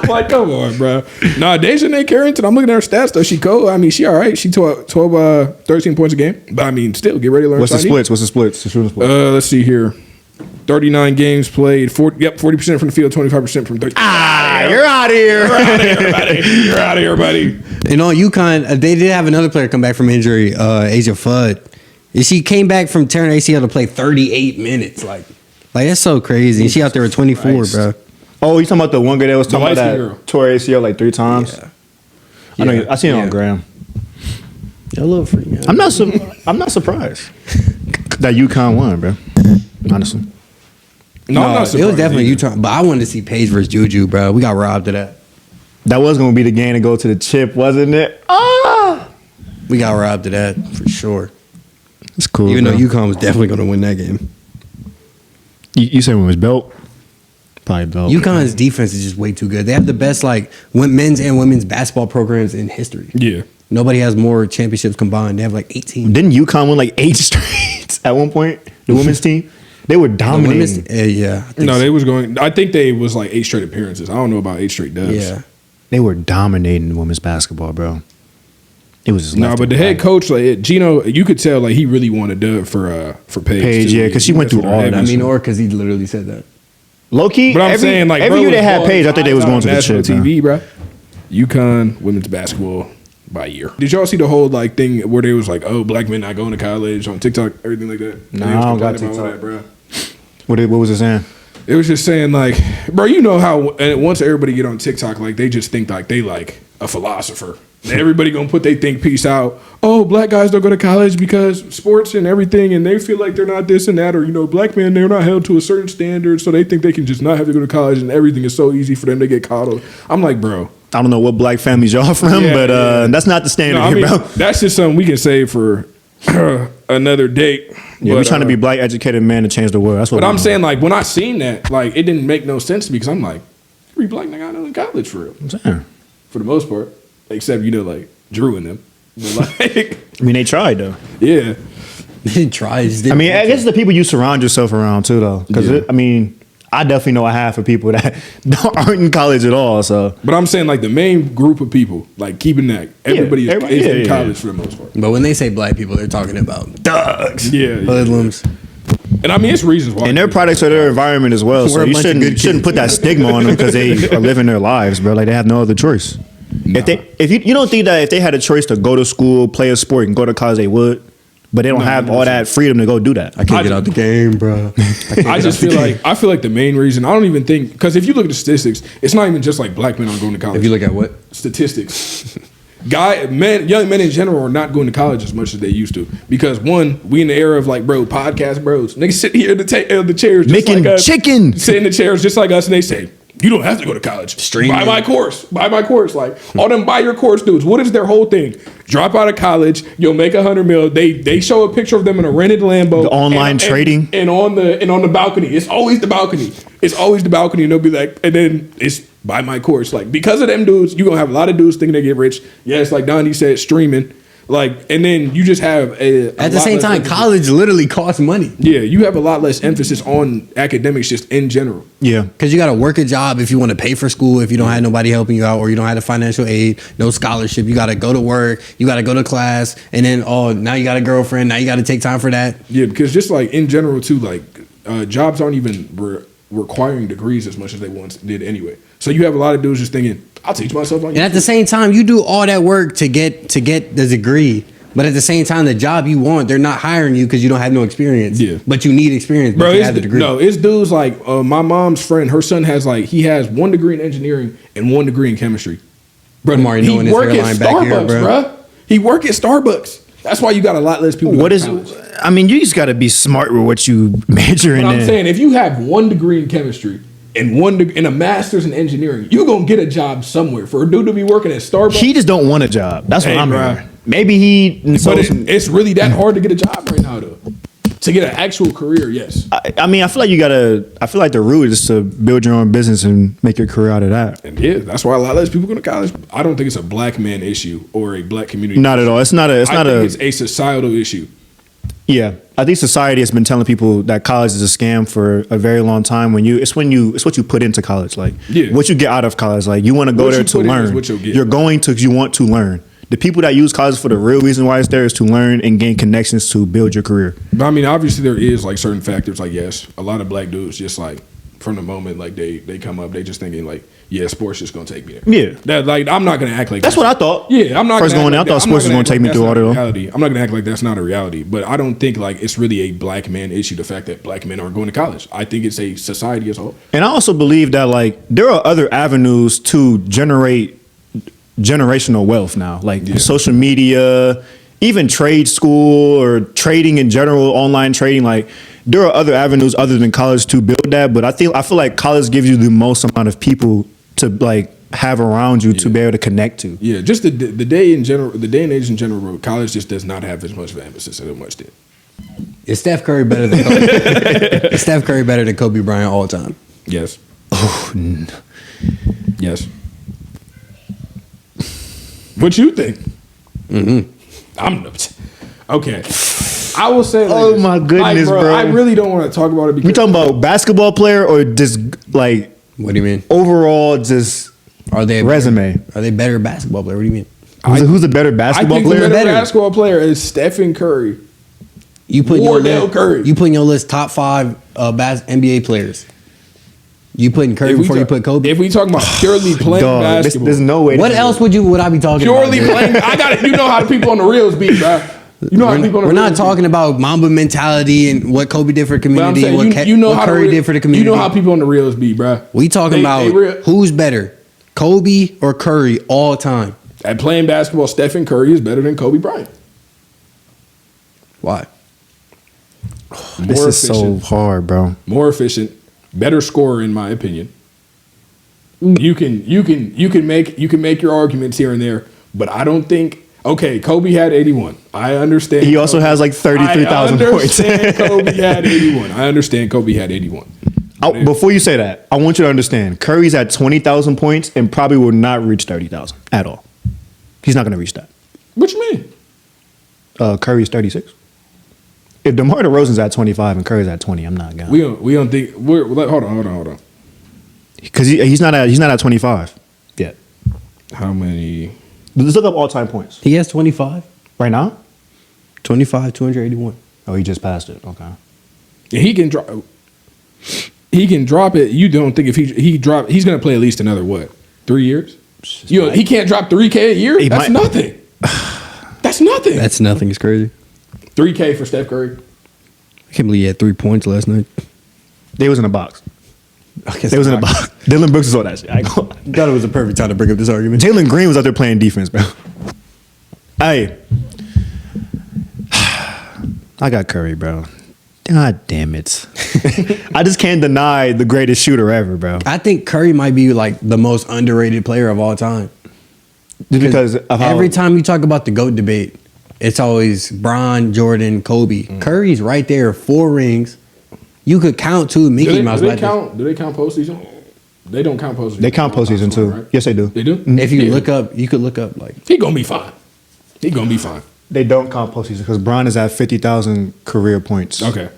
Like, come on, bro. Nah, Deja Nate Carrington, I'm looking at her stats, though. She cold. I mean, she all right. She 13 points a game. But, I mean, still, get ready to learn What's the Chinese. splits? The shooting split. Let's see here. 39 games played. 40% from the field, 25% from 30. You're out of here. You're out of here, buddy. You know, UConn, they did have another player come back from injury, Asia Fudd. And she came back from tearing ACL to play 38 minutes. Like that's so crazy. And she out there at 24, Christ. bro. Oh, you talking about the one girl that was talking about light-skinned that girl. tore ACL like 3 times? Yeah. I know. Yeah. I seen it Yeah. on Graham. A little freak. Man. I'm not surprised that UConn won, bro. Honestly, No, I'm not It surprised was definitely either. UConn, but I wanted to see Paige versus Juju, bro. We got robbed of that. that was gonna be the game to go to the chip, wasn't it? We got robbed of that for sure. It's cool. Even bro. though UConn was definitely going to win that game. you said when it was belt, probably belt. UConn's defense is just way too good. They have the best men's and women's basketball programs in history. Yeah. Nobody has more championships combined. They have like 18. Didn't UConn win like 8 straight at one point? The women's team, they were dominating. Yeah. I think No, so. they was going. I think they was like 8 straight appearances. I don't know about 8 straight dubs. Yeah. They were dominating women's basketball, bro. It was just No, left but and the head right. coach, like Gino, you could tell like he really wanted dub for Paige. Paige, too. yeah, 'cause she went through all that. I mean, or because he literally said that. Low key. But I'm every, saying like every bro year they was had balling Paige, I think they was going to the national chip. TV, bro. UConn women's basketball by year. Did y'all see the whole like thing where they was like, oh, black men not going to college on TikTok, everything like that? No, They was I don't got complaining about TikTok. all that, bro. What was it saying? It was just saying like, bro, you know how and once everybody get on TikTok, like they just think like they like a philosopher. And everybody gonna put they think piece out. Oh, black guys don't go to college because sports and everything, and they feel like they're not this and that, or black men they're not held to a certain standard, so they think they can just not have to go to college, and everything is so easy for them to get coddled. I'm like, bro, I don't know what black families y'all from, Yeah, but yeah. that's not the standard no, I here, mean bro. that's just something we can save for another date. Yeah, But, we're trying to be black educated men to change the world. That's what. But we're I'm doing. saying like when I seen that, like it didn't make no sense to me because I'm like, every black nigga I know in college for real. I'm saying. For the most part, except like Drew and them. But like, I mean, they tried though. yeah, They didn't try. Just I didn't mean, I want guess the people you surround yourself around too, though. Because Yeah. I mean, I definitely know a half of people that aren't in college at all. So but I'm saying like the main group of people, like keeping that, everybody everybody- is in yeah. college for the most part. to. But when they say black people, they're talking about thugs, Yeah, yeah. hoodlums. And I mean it's reasons why. and their products are their environment as well. We're So a you bunch of shouldn't good kids. put that stigma on them because they are living their lives, bro. Like they have no other choice. If you don't think that if they had a choice to go to school, play a sport, and go to college, they would. But they don't have all that freedom to go do that. I can't get out the game, bro. I just feel like the main reason I don't even think because if you look at the statistics, it's not even just like black men aren't going to college. If you look at what? Statistics. Young men in general are not going to college as much as they used to because one, we in the era of like podcast bros, niggas sit here in the chairs just Making like us, chicken. sit in the chairs just like us, and they say you don't have to go to college. Streaming. Buy my course. Like all them buy your course dudes. What is their whole thing? Drop out of college, you'll make $100 million. They show a picture of them in a rented Lambo. The online trading. and on the balcony. It's always the balcony. And they'll be like, and then it's buy my course. Like because of them dudes, you're gonna have a lot of dudes thinking they get rich. Yes, like Dondi said, streaming. Like, and then you just have at the same time, college literally costs money. Yeah, you have a lot less emphasis on academics just in general. Yeah. Because you got to work a job if you want to pay for school, if you don't have nobody helping you out, or you don't have the financial aid, no scholarship. You got to go to work, you got to go to class, and then, now you got a girlfriend, now you got to take time for that. Yeah, because just like in general too, like jobs aren't even requiring degrees as much as they once did anyway. So you have a lot of dudes just thinking, I'll teach myself on YouTube. And at the same time, you do all that work to get the degree. But at the same time, the job you want, they're not hiring you because you don't have no experience. Yeah. But you need experience, Bro, you have the degree. No, it's dudes like my mom's friend, her son has he has 1 degree in engineering and 1 degree in chemistry. Bro, I'm already knowing his hairline back here, bro. He work at Starbucks. That's why you got a lot less people. I mean, you just got to be smart with what you major in. I'm saying, if you have 1 degree in chemistry and and a master's in engineering, you're gonna get a job somewhere. For a dude to be working at Starbucks, he just don't want a job. That's what I'm hearing. Maybe but it's really that hard to get a job right now, though. To get an actual career, yes. I mean, I feel like the root is to build your own business and make your career out of that. And yeah, that's why a lot less people go to college. I don't think it's a black man issue or a black community. Not at all. It's a societal issue. Yeah, I think society has been telling people that college is a scam for a very long time. It's what you put into college, like what you get out of college. Like you want to go there to learn. You're going to you want to learn. The people that use college for the real reason why it's there is to learn and gain connections to build your career. But I mean, obviously there is like certain factors. Like yes, a lot of black dudes just like from the moment like they come up, they just thinking like, yeah, sports just gonna take me there. Yeah, that like I'm not gonna act like that's what I thought. Yeah, I'm not first going. I thought sports was gonna take me through all that. I'm not gonna act like that's not a reality. But I don't think like it's really a black man issue. The fact that black men aren't going to college, I think it's a society as a whole. And I also believe that like there are other avenues to generate generational wealth now, like social media, even trade school or trading in general, online trading. Like there are other avenues other than college to build that, but I feel like college gives you the most amount of people to like have around you to be able to connect to. Yeah, just the day in general, the day and age in general, college just does not have as much of an emphasis as it once did. Is Steph Curry better than Kobe? Is Steph Curry better than Kobe Bryant all time? Yes. Oh, yes. What you think? I'm okay. I will say. Like oh my goodness, bro! I really don't want to talk about it because we talking about basketball player or just like what do you mean? Overall, just are they resume? Are they better basketball player? What do you mean? Who's a better basketball player? The better basketball player is Stephen Curry. You put your list top 5 NBA players. You putting Curry before you put Kobe? If we talking about purely playing basketball, there's no way. What else would I be talking purely about? Purely playing. I got it. You know how the people on the reels be, bro. You know how people on the We're not talking about Mamba mentality and what Kobe did for the community. Saying, what Curry did for the community. You know how people on the reels be, bro. We talking about who's better, Kobe or Curry all time. At playing basketball, Stephen Curry is better than Kobe Bryant. Why? This is so hard, bro. More efficient, better scorer, in my opinion. You can make your arguments here and there, but I don't think. Okay, Kobe had 81. I understand. He also has like 33,000 points. I understand Kobe had 81. I understand Kobe had 81. Before you say that, I want you to understand Curry's at 20,000 points and probably will not reach 30,000 at all. He's not going to reach that. What you mean? Curry's 36. If DeMar DeRozan's at 25 and Curry's at 20, I'm not going. We don't think. Hold on. Because he's not at 25 yet. How many? Let's look up all-time points. He has 25 right now. 25, 281. Oh, he just passed it. Okay. He can drop. He can drop it. You don't think if he drop, he's going to play at least another 3 years? He can't drop $3K a year. That's nothing. That's nothing. That's nothing. It's crazy. $3K for Steph Curry. I can't believe he had 3 points last night. They was in a box. They was in a box. Dylan Brooks was all that shit. I thought it was a perfect time to bring up this argument. Jalen Green was out there playing defense, bro. Hey, I got Curry, bro. God damn it. I just can't deny the greatest shooter ever, bro. I think Curry might be like the most underrated player of all time. Because of every time you talk about the GOAT debate, it's always Bron, Jordan, Kobe. Curry's right there, 4 rings. You could count 2 Mickey Mouse. Do they count postseason? They don't count postseason. They count postseason too. Right? Yes, they do. They do? If you look up, you could look up like. He gonna be fine. He gonna be fine. They don't count postseason because Bron is at 50,000 career points. Okay.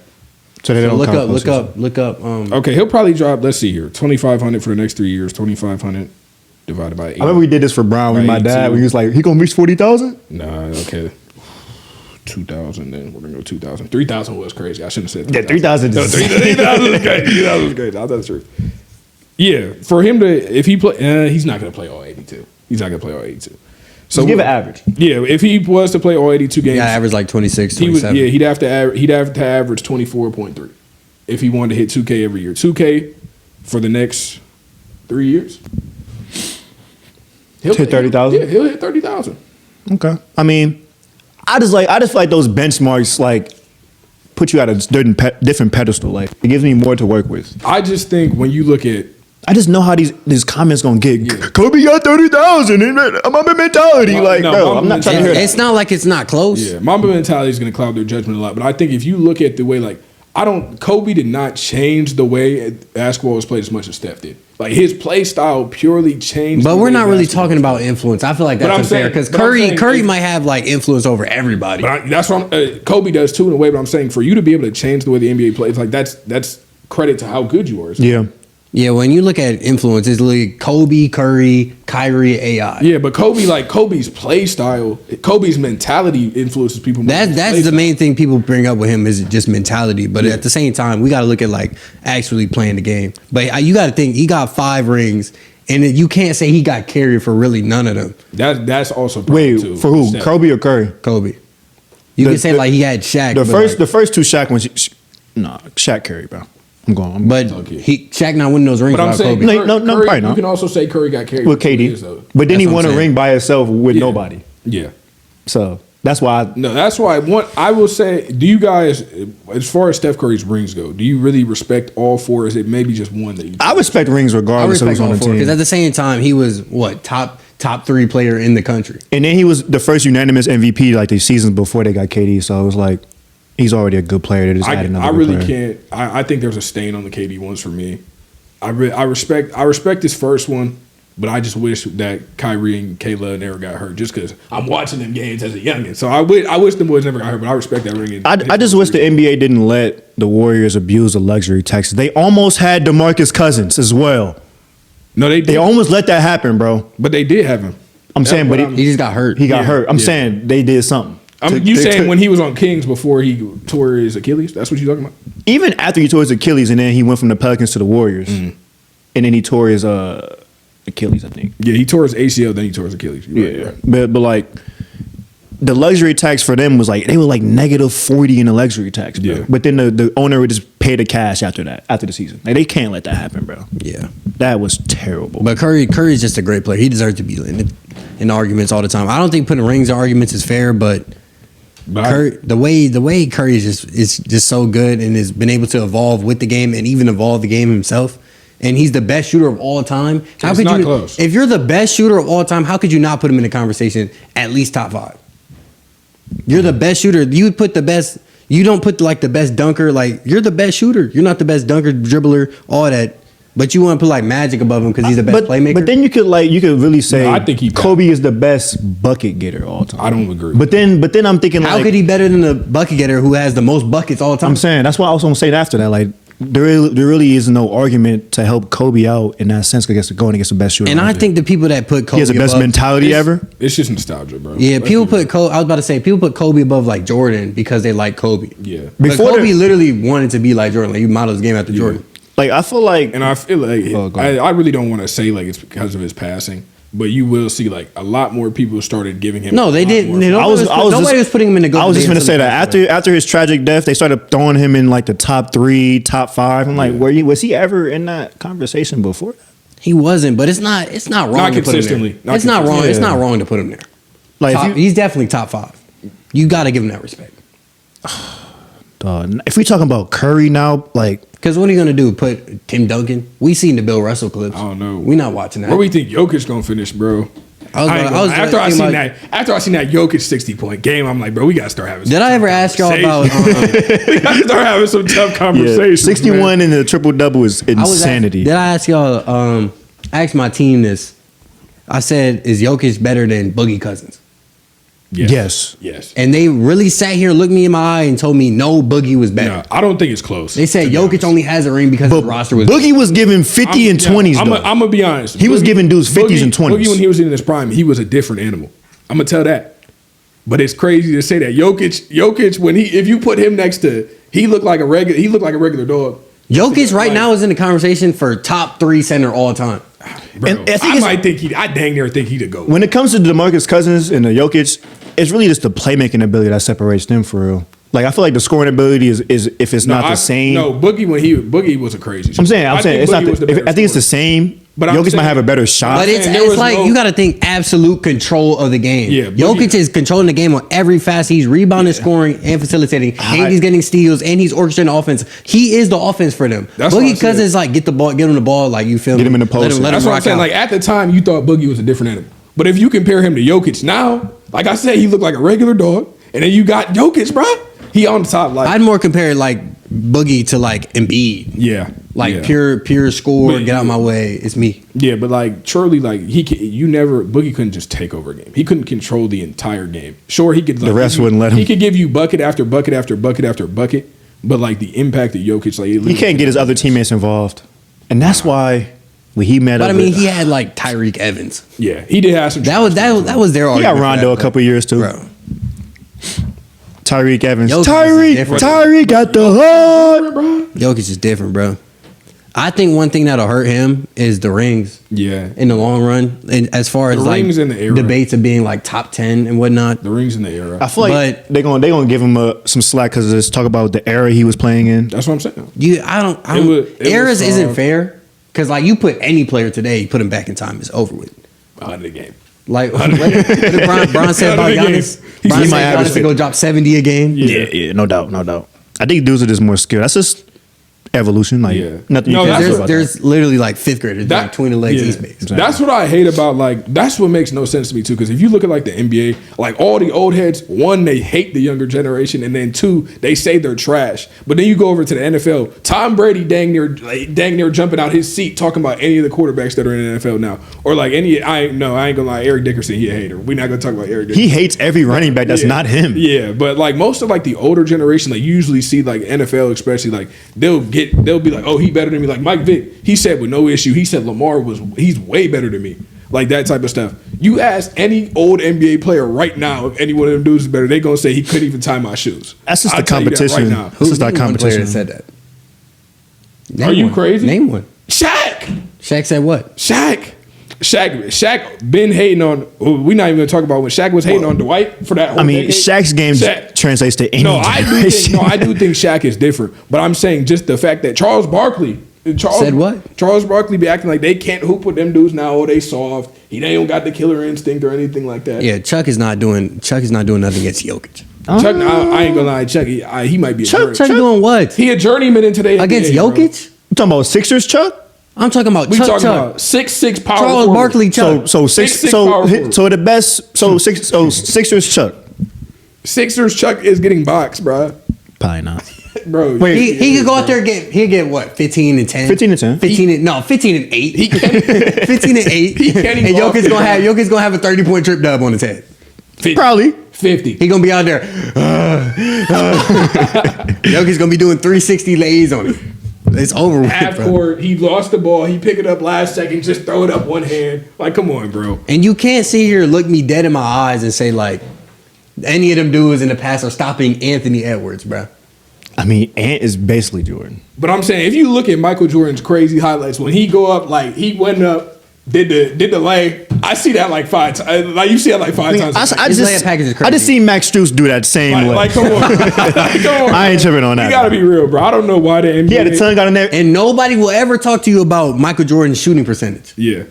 So they don't look count up, postseason. look up. Okay, he'll probably drop. Let's see here, 2,500 for the next 3 years. 2,500 divided by 8. I remember we did this for Bron with my dad. When he was like, he gonna reach 40,000. Nah, okay. 2,000. Then we're gonna go 2,000. 3,000 was crazy. I shouldn't have said. 3,000. No, 3,000 was crazy. 3,000 was crazy. I thought that's true. Yeah, for him to if he play, he's not gonna play all 82. He's not gonna play all 82. So Just give an average. Yeah, if he was to play all 82 games, Yeah, average like 26, he 27. would. Yeah, he'd have to average 24.3 if he wanted to hit 2K every year. 2K for the next 3 years. He'll hit 30,000. Yeah, he'll hit 30,000. Okay. I mean, I just feel like those benchmarks like put you at a different pedestal. Like it gives me more to work with. I just think when you look at, I just know how these comments gonna get. Kobe got 30,000. I'm a mentality. Like, no, bro, I'm not trying to hear that. It's not like it's not close. yeah, Mamba mentality is going to cloud their judgment a lot. But I think if you look at the way, like, Kobe did not change the way basketball was played as much as Steph did. Like his play style purely changed. But the we're way not really basketball talking was about played. influence. I feel like But I'm that's unfair saying- because but I'm saying Curry if- might have like influence over everybody. But that's what Kobe does too in a way. But I'm saying for you to be able to change the way the NBA plays, like that's credit to how good you are. Yeah. Yeah, when you look at influence, it's literally Kobe, Curry, Kyrie, AI. Yeah, but Kobe's play style, Kobe's mentality influences people. More than his play That's the style. main thing people bring up with him is just mentality. But at the same time, we got to look at like actually playing the game. But you got to think he got 5 rings, and you can't say he got carried for really none of them. That's also a problem Wait, too. for who? Steph. Kobe or Curry? Kobe, you can say like he had Shaq. The but first two Shaq ones. Nah, Shaq Curry, bro. but Okay. Shaq not winning those rings But I'm without saying Kobe. No, Curry, probably not. you can also say Curry got carried with for 2 KD, years, though. but then he That's what won I'm a saying. ring by himself with Yeah. nobody. Yeah. So that's why. No, that's why. I will say, do you guys, as far as Steph Curry's rings go, do you really respect all 4? Or is it maybe just one that you? I respect rings I regardless of respect who's on all the 4 because team. at the same time he was top 3 player in the country. And then he was the first unanimous MVP like the seasons before they got KD. So it was like he's already a good player. They just add another I good really player. can't. I think there's a stain on the KD ones for me. I respect his first one, but I just wish that Kyrie and Kayla never got hurt. Just because I'm watching them games as a youngin, so I wish them boys never got hurt. But I respect that ring. I just wish the NBA didn't let the Warriors abuse the luxury tax. They almost had DeMarcus Cousins as well. No, they They did, almost let that happen, bro. but they did have him. I'm saying, but He just got hurt. he got Yeah, hurt. I'm yeah. saying they did something. You saying when he was on Kings before he tore his Achilles? That's what you talking about? even after he tore his Achilles and then he went from the Pelicans to the Warriors, and then he tore his Achilles, I think. Yeah, he tore his ACL, then he tore his Achilles. You're right. But like the luxury tax for them was like they were like -40 in the luxury tax, bro. Yeah. But then the owner would just pay the cash after the season. Like they can't let that happen, bro. Yeah. That was terrible. But Curry's just a great player. He deserves to be in arguments all the time. I don't think putting rings in arguments is fair, but Curry, the way Curry is just so good and has been able to evolve with the game and even evolve the game himself. And he's the best shooter of all time. How It's could not you? close. If you're the best shooter of all time, how could you not put him in the conversation at least top 5? You're the best shooter. You would put the best. You don't put like the best dunker. Like you're the best shooter. You're not the best dunker, dribbler, all that. But you want to put like Magic above him because he's the best playmaker. But then you could really say No, I think he got Kobe is the best bucket getter of all time. I don't agree. But then I'm thinking how like could he better than the bucket getter who has the most buckets all the time? I'm saying that's why I was gonna say it after that. Like there really is no argument to help Kobe out in that sense against going against the best shooter. And I think the people that put Kobe he has the best above, mentality ever. It's just nostalgia, bro. Yeah, Let's people be real. put Kobe. I was about to say people put Kobe above like Jordan because they like Kobe. Yeah. But Before Kobe the- literally wanted to be like Jordan. Like he modeled his game after Jordan. Like I feel like And I feel like Oh, go ahead. I really don't want to say like it's because of his passing, but you will see like a lot more people started giving him. No, they a lot didn't. more- Nobody was putting him in the. I was just going gonna say that after his tragic death, they started throwing him in like the top 3, top 5. I'm like, was he ever in that conversation before? he wasn't, but it's not wrong. Not to put him consistently. there. Not It's not wrong. consistently. It's not Yeah. wrong to put him there. Like Top- if you, he's definitely top 5. You got to give him that respect. if we talking about Curry now, like Because what are you gonna do? Put Tim Duncan? We seen the Bill Russell clips. I don't know. We not watching that. Where we think Jokic gonna finish, bro? After I seen that Jokic 60-point game, I'm like, bro, we gotta start having. Did I ever ask y'all about? we gotta start having some tough conversations. 61 in the triple double is insanity. Did I ask y'all? I asked my team this. I said, "Is Jokic better than Boogie Cousins?" Yes. And they really sat here, looked me in my eye, and told me no, Boogie was better. No, I don't think it's close. They said Jokic only has a ring because the roster was. Boogie was giving 50 and 20s. I'm gonna be honest. He was giving dudes 50s and 20s. Boogie, when he was in his prime, he was a different animal. I'm gonna tell that. But it's crazy to say that Jokic, when if you put him next to, he looked like a regular dog. Jokic right now is in the conversation for top 3 center all time. Bro, And I dang near think he'd go. When it comes to DeMarcus Cousins and the Jokic, it's really just the playmaking ability that separates them for real. Like I feel like the scoring ability is if it's not the same. No, Boogie was a crazy. I'm saying it's not. I think it's the same. But Jokic might have a better shot. But it's like you got to think absolute control of the game. Yeah, Jokic is controlling the game on every facet. He's rebounding, scoring, and facilitating, and he's getting steals, and he's orchestrating the offense. He is the offense for them. Boogie Cousins like get him the ball, like you feel me? Get him in the post. That's what I'm saying. Like at the time, you thought Boogie was a different animal. But if you compare him to Jokic now, like I said, he looked like a regular dog, and then you got Jokic, bro. He on the top. Like I'd more compare like Boogie to like Embiid. Yeah. Like pure score, but, get out my way. It's me. Yeah, but like Charlie, like Boogie couldn't just take over a game. He couldn't control the entire game. Sure, he could. Like, the rest wouldn't let him. He could give you bucket after bucket after bucket after bucket, but like the impact of Jokic, like he can't get his other teammates involved, and that's why when he met. But I mean, he had like Tyreek Evans. Yeah, he did have some. That was their argument. He got Rondo a couple years too, bro. Tyreek Evans. Tyreek got the hood. Jokic is different, bro. I think one thing that'll hurt him is the rings. Yeah. In the long run. And as far as like rings in the era. Debates of being like top 10 and whatnot. The rings in the era. I feel like they're gonna give him some slack because it's talk about the era he was playing in. That's what I'm saying. Eras isn't fair. Because like you put any player today, put him back in time, it's over with. Out of the game. Like what did Bron said about Giannis? Bron said Giannis to go drop 70 a game. Yeah, no doubt. I think dudes are just more skilled. That's just evolution. Like nothing. No, there's literally like fifth graders doing between the legs East Base. That's what I hate about like that's what makes no sense to me too. Because if you look at like the NBA, like all the old heads, one they hate the younger generation, and then two they say they're trash. But then you go over to the NFL, Tom Brady dang near jumping out his seat talking about any of the quarterbacks that are in the NFL now, or like I ain't gonna lie, Eric Dickerson, he a hater. We're not gonna talk about Eric Dickerson. He hates every running back that's not him. Yeah, but like most of like the older generation, like you usually see like NFL especially, like they'll be like, oh, he better than me. Like Mike Vick, he said with no issue, he said he's way better than me. Like that type of stuff. You ask any old NBA player right now if any one of them dudes is better, they gonna say he couldn't even tie my shoes. That's just the competition. Right Who's that competition that said that? Are you crazy? Name one. Shaq. Shaq said what? Shaq been hating on. We're not even gonna talk about when Shaq was hating on Dwight for that whole decade. Shaq's game translates to any I do think Shaq is different. But I'm saying just the fact that Charles Barkley said what? Charles Barkley be acting like they can't hoop with them dudes now. Oh, they soft. They don't got the killer instinct or anything like that. Yeah, Chuck is not doing nothing against Jokic. Chuck, I ain't gonna lie, Chuck. He might be a Chuck doing what? He a journeyman in today against NBA, Jokic. You talking about Sixers, Chuck? I'm talking about we Chuck. Talking about 6'6" power Charles forward. Barkley, Chuck. Sixers, Chuck. Sixers, Chuck is getting boxed, bro. Probably not. Bro, wait, he could go out there and get what? 15 and 10. 15 and 10. 15 and 8. He can 15 and 8. He can't even. And Jokic's gonna have a 30-point trip dub on his head. 50. Probably 50. He gonna be out there. Jokic's gonna be doing 360 lays on it. It's over with, half court. He lost the ball. He pick it up last second. Just throw it up one hand. Like, come on, bro. And you can't sit here, look me dead in my eyes, and say like any of them dudes in the past are stopping Anthony Edwards, bro. I mean, Ant is basically Jordan. But I'm saying, if you look at Michael Jordan's crazy highlights, when he go up, like he went up, did the lay. I see that like 5 times. Like you see that like 5 times. I just seen Max Strus do that same way. Like come on, I ain't tripping on that. You gotta be real, bro. I don't know why the NBA. Yeah, the tongue got in there, and nobody will ever talk to you about Michael Jordan's shooting percentage. Yeah.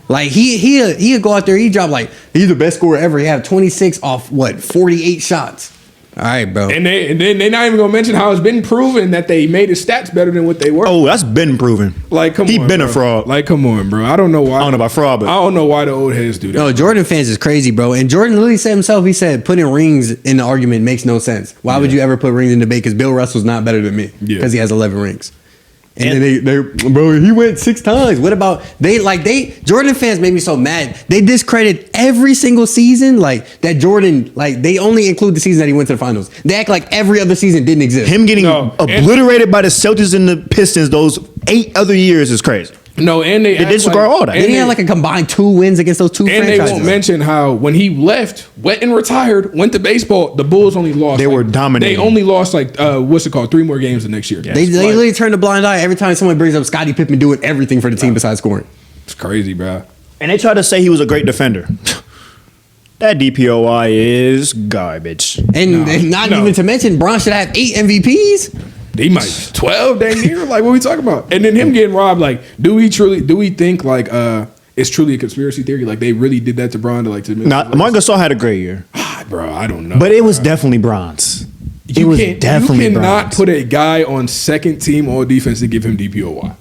Like he'll go out there, he drop like he's the best scorer ever. He had 26 off 48 shots. All right, bro. And then they're not even gonna mention how it's been proven that they made his stats better than what they were. Oh, that's been proven. Like, come on, he been bro. a fraud. Like, come on, bro. I don't know why. I don't know about fraud, but I don't know why the old heads do that. No, Jordan fans is crazy, bro. And Jordan literally said himself, he said putting rings in the argument makes no sense. Why would you ever put rings in debate? Because Bill Russell's not better than me because he has 11 rings. And then they bro, he went 6 times. What about Jordan fans made me so mad. They discredit every single season like that Jordan, like they only include the season that he went to the finals. They act like every other season didn't exist. Him getting obliterated by the Celtics and the Pistons those 8 other years is crazy. No, and they disregard all that. They had like a combined 2 wins against those 2 franchises. And they won't mention how when he left, went and retired, went to baseball, the Bulls only lost. They were dominating. They only lost 3 more games the next year. They literally turn a blind eye every time someone brings up Scottie Pippen doing everything for the team besides scoring. It's crazy, bro. And they try to say he was a great defender. That DPOY is garbage. And not even to mention, Bron should have 8 MVPs. He might 12 dang near. Like, what we talking about? And then him getting robbed. Like, do we think like it's truly a conspiracy theory? Like they really did that to Bron to Marc Gasol had a great year. Bro, I don't know. But it was definitely Bron's. You cannot put a guy on second team all defense and give him DPOY.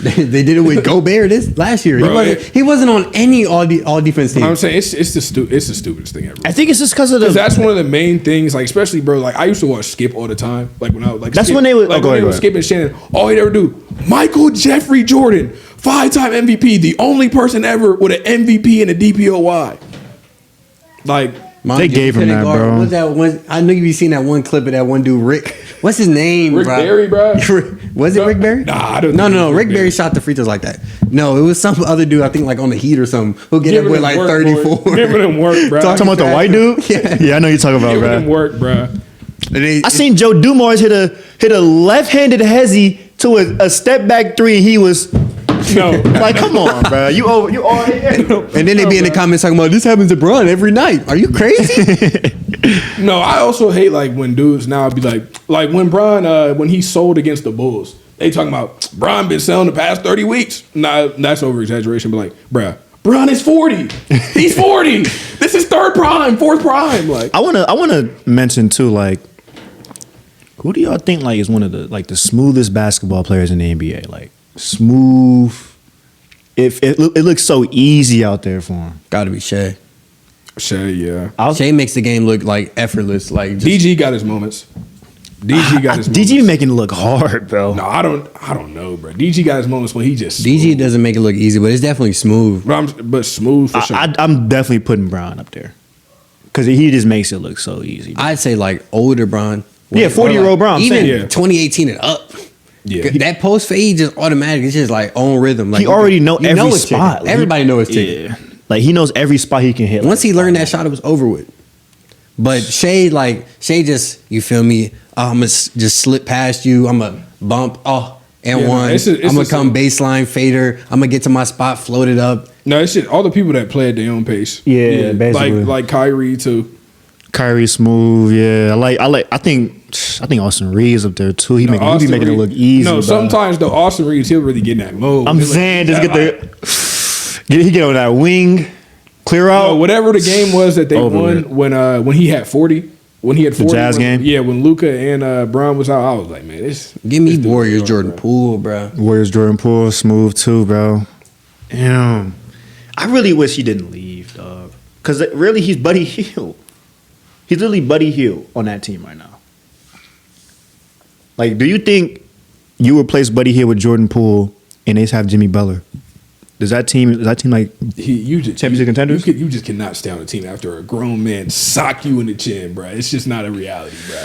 They did it with Gobert last year. Bro, he wasn't on any all defense team. I'm saying it's the stupidest thing ever. I think it's just because of that's one of the main things. Like especially bro, like I used to watch Skip all the time. Like when I was like that's Skip, when they would like when they would Skip and Shannon. All he'd ever do Michael Jeffrey Jordan, 5-time MVP, the only person ever with an MVP and a DPOY. Like. They gave him that, bro. What was that one? I know you seen that one clip of that one dude, Rick. What's his name, Rick bro? Barry, bro. Was it Rick Barry? Nah, I don't. No. Rick Barry shot the free throws like that. No, it was some other dude. I think like on the Heat or something. Who get up with like 34. Giving him work, bro. Talking about the white dude? Yeah, I know you're talking about, Giving bro. him work, bro. I seen Joe Dumars hit a left-handed hezzy to a step back 3. He was. No, like come on, bro. You all here. And then they be in the comments talking about this happens to Bron every night. Are you crazy? No, I also hate like when dudes now be like when Bron when he sold against the Bulls, they talking about Bron been selling the past 30 weeks. Nah, that's over exaggeration, but like, bruh, Bron is 40. He's 40. This is 3rd prime, 4th prime. Like I wanna mention too, like, who do y'all think like is one of the smoothest basketball players in the NBA? Like smooth. It looks so easy out there for him. Gotta be Shea. Shea, yeah. Shea makes the game look like effortless. Like DG got his moments. DG got his moments. DG making it look hard, bro. No, I don't know, bro. DG got his moments when he just DG smooth. doesn't make it look easy, but it's definitely smooth. But smooth for sure. I'm definitely putting Bron up there because he just makes it look so easy. Bro. I'd say like older Bron. Yeah, 40-year-old Bron. Even yeah. 2018 and up. Yeah, that post fade just automatic. It's just like on rhythm. Like he already know every spot. Like, everybody knows his ticket. Yeah. Like he knows every spot he can hit. Once he learned that shot, it was over with. But Shea just, you feel me? I'm gonna just slip past you. I'm gonna bump. I'm gonna come baseline fader. I'm gonna get to my spot, float it up. No, it's just all the people that play at their own pace. Yeah, basically. Like Kyrie too. Kyrie smooth, yeah. I think Austin Reeves up there too. He be making it look easy. No, sometimes though Austin Reeves he'll really get in that mode. I'm saying just get on that wing, clear out. No, whatever the game was that they won when he had 40. When he had 40, the Jazz game. Yeah, when Luka and Bron was out, I was like, man, give me Warriors Jordan Poole, bro. Warriors Jordan Poole, smooth too, bro. Damn, I really wish he didn't leave, dog. Because really, he's Buddy Hield. He's literally Buddy Hield on that team right now. Like, do you think you replace Buddy Hield with Jordan Poole and they just have Jimmy Butler? Does that team like championship contenders? You just cannot stay on a team after a grown man sock you in the chin, bro. It's just not a reality, bro.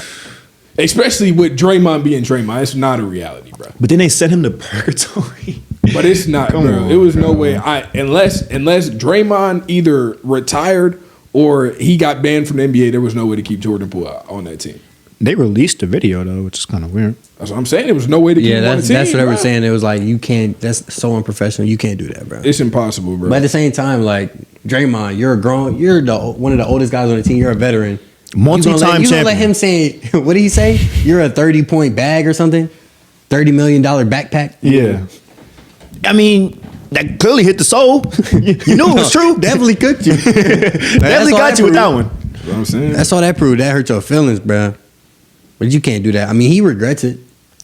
Especially with Draymond being Draymond, it's not a reality, bro. But then they sent him to purgatory. But it's not, bro. It was no way. Unless Draymond either retired or he got banned from the NBA, there was no way to keep Jordan Poole on that team. They released the video though, which is kind of weird. That's what I'm saying. There was no way to keep him on the team. That's what they were saying. It was like you can't. That's so unprofessional. You can't do that, bro. It's impossible, bro. But at the same time, like Draymond, you're one of the oldest guys on the team. You're a veteran. Multi-time champion. You gonna let him say? What did he say? You're a 30-point bag or something? $30 million backpack. Yeah. I mean, that clearly hit the soul. You knew it was true. Definitely cooked you. Definitely got you with that one. That's what I'm saying. That's all that proved. That hurt your feelings, bro. But you can't do that. I mean, he regrets it.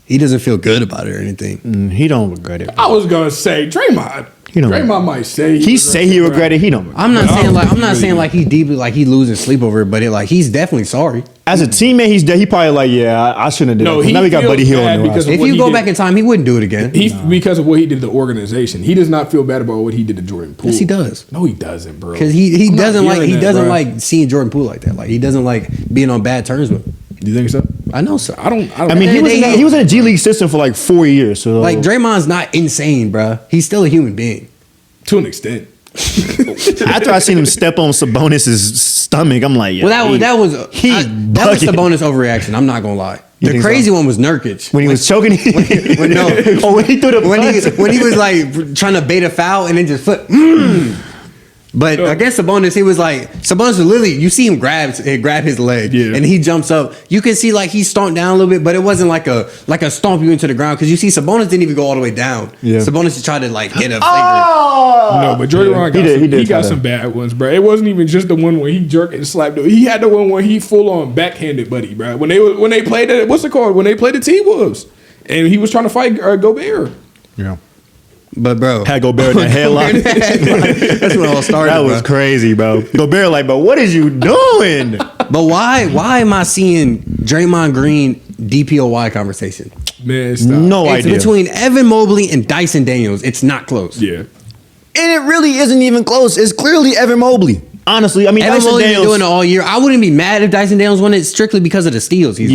He doesn't feel good about it or anything. He don't regret it. I was gonna say Draymond. Draymond might say he regret it. He don't. I'm not saying like he deeply like he losing sleep over it, but he's definitely sorry. As a teammate, he probably like, yeah, I shouldn't have did that. Now we got Buddy Hield on the roster. If you go back in time, he wouldn't do it again. Because of what he did to the organization. He does not feel bad about what he did to Jordan Poole. Yes, he does. No, he doesn't, bro. Because he doesn't like seeing Jordan Poole like that. Like he doesn't like being on bad terms with him. Do you think so? I know so. I mean, he was in a G League system for like 4 years. So like Draymond's not insane, bro. He's still a human being to an extent. After I seen him step on Sabonis's stomach, I'm like, yeah, that was Sabonis overreaction. I'm not gonna lie. The crazy one was Nurkic when he was choking. when he threw the when he was like trying to bait a foul and then just flip. But against Sabonis, he was like Sabonis was literally. You see him grab his leg, and he jumps up. You can see like he stomped down a little bit, but it wasn't like a stomp you into the ground because you see Sabonis didn't even go all the way down. Yeah. Sabonis just tried to like get a figure. No, but Jordan got some bad ones, bro. It wasn't even just the one where he jerked and slapped. He had the one where he full on backhanded Buddy, bro. When they played it, what's it called? When they played the T-Wolves, and he was trying to fight Gobert. Yeah. But bro, had Gobert in the headlock. That's when it all started. That was crazy, bro. Gobert like, but what is you doing? But why am I seeing Draymond Green DPOY conversation? Man, stop. No it's idea. Between Evan Mobley and Dyson Daniels, it's not close. Yeah. And it really isn't even close. It's clearly Evan Mobley. Honestly, I mean, Evan Dyson Mobley's Daniels been doing it all year. I wouldn't be mad if Dyson Daniels won it strictly because of the steals. He's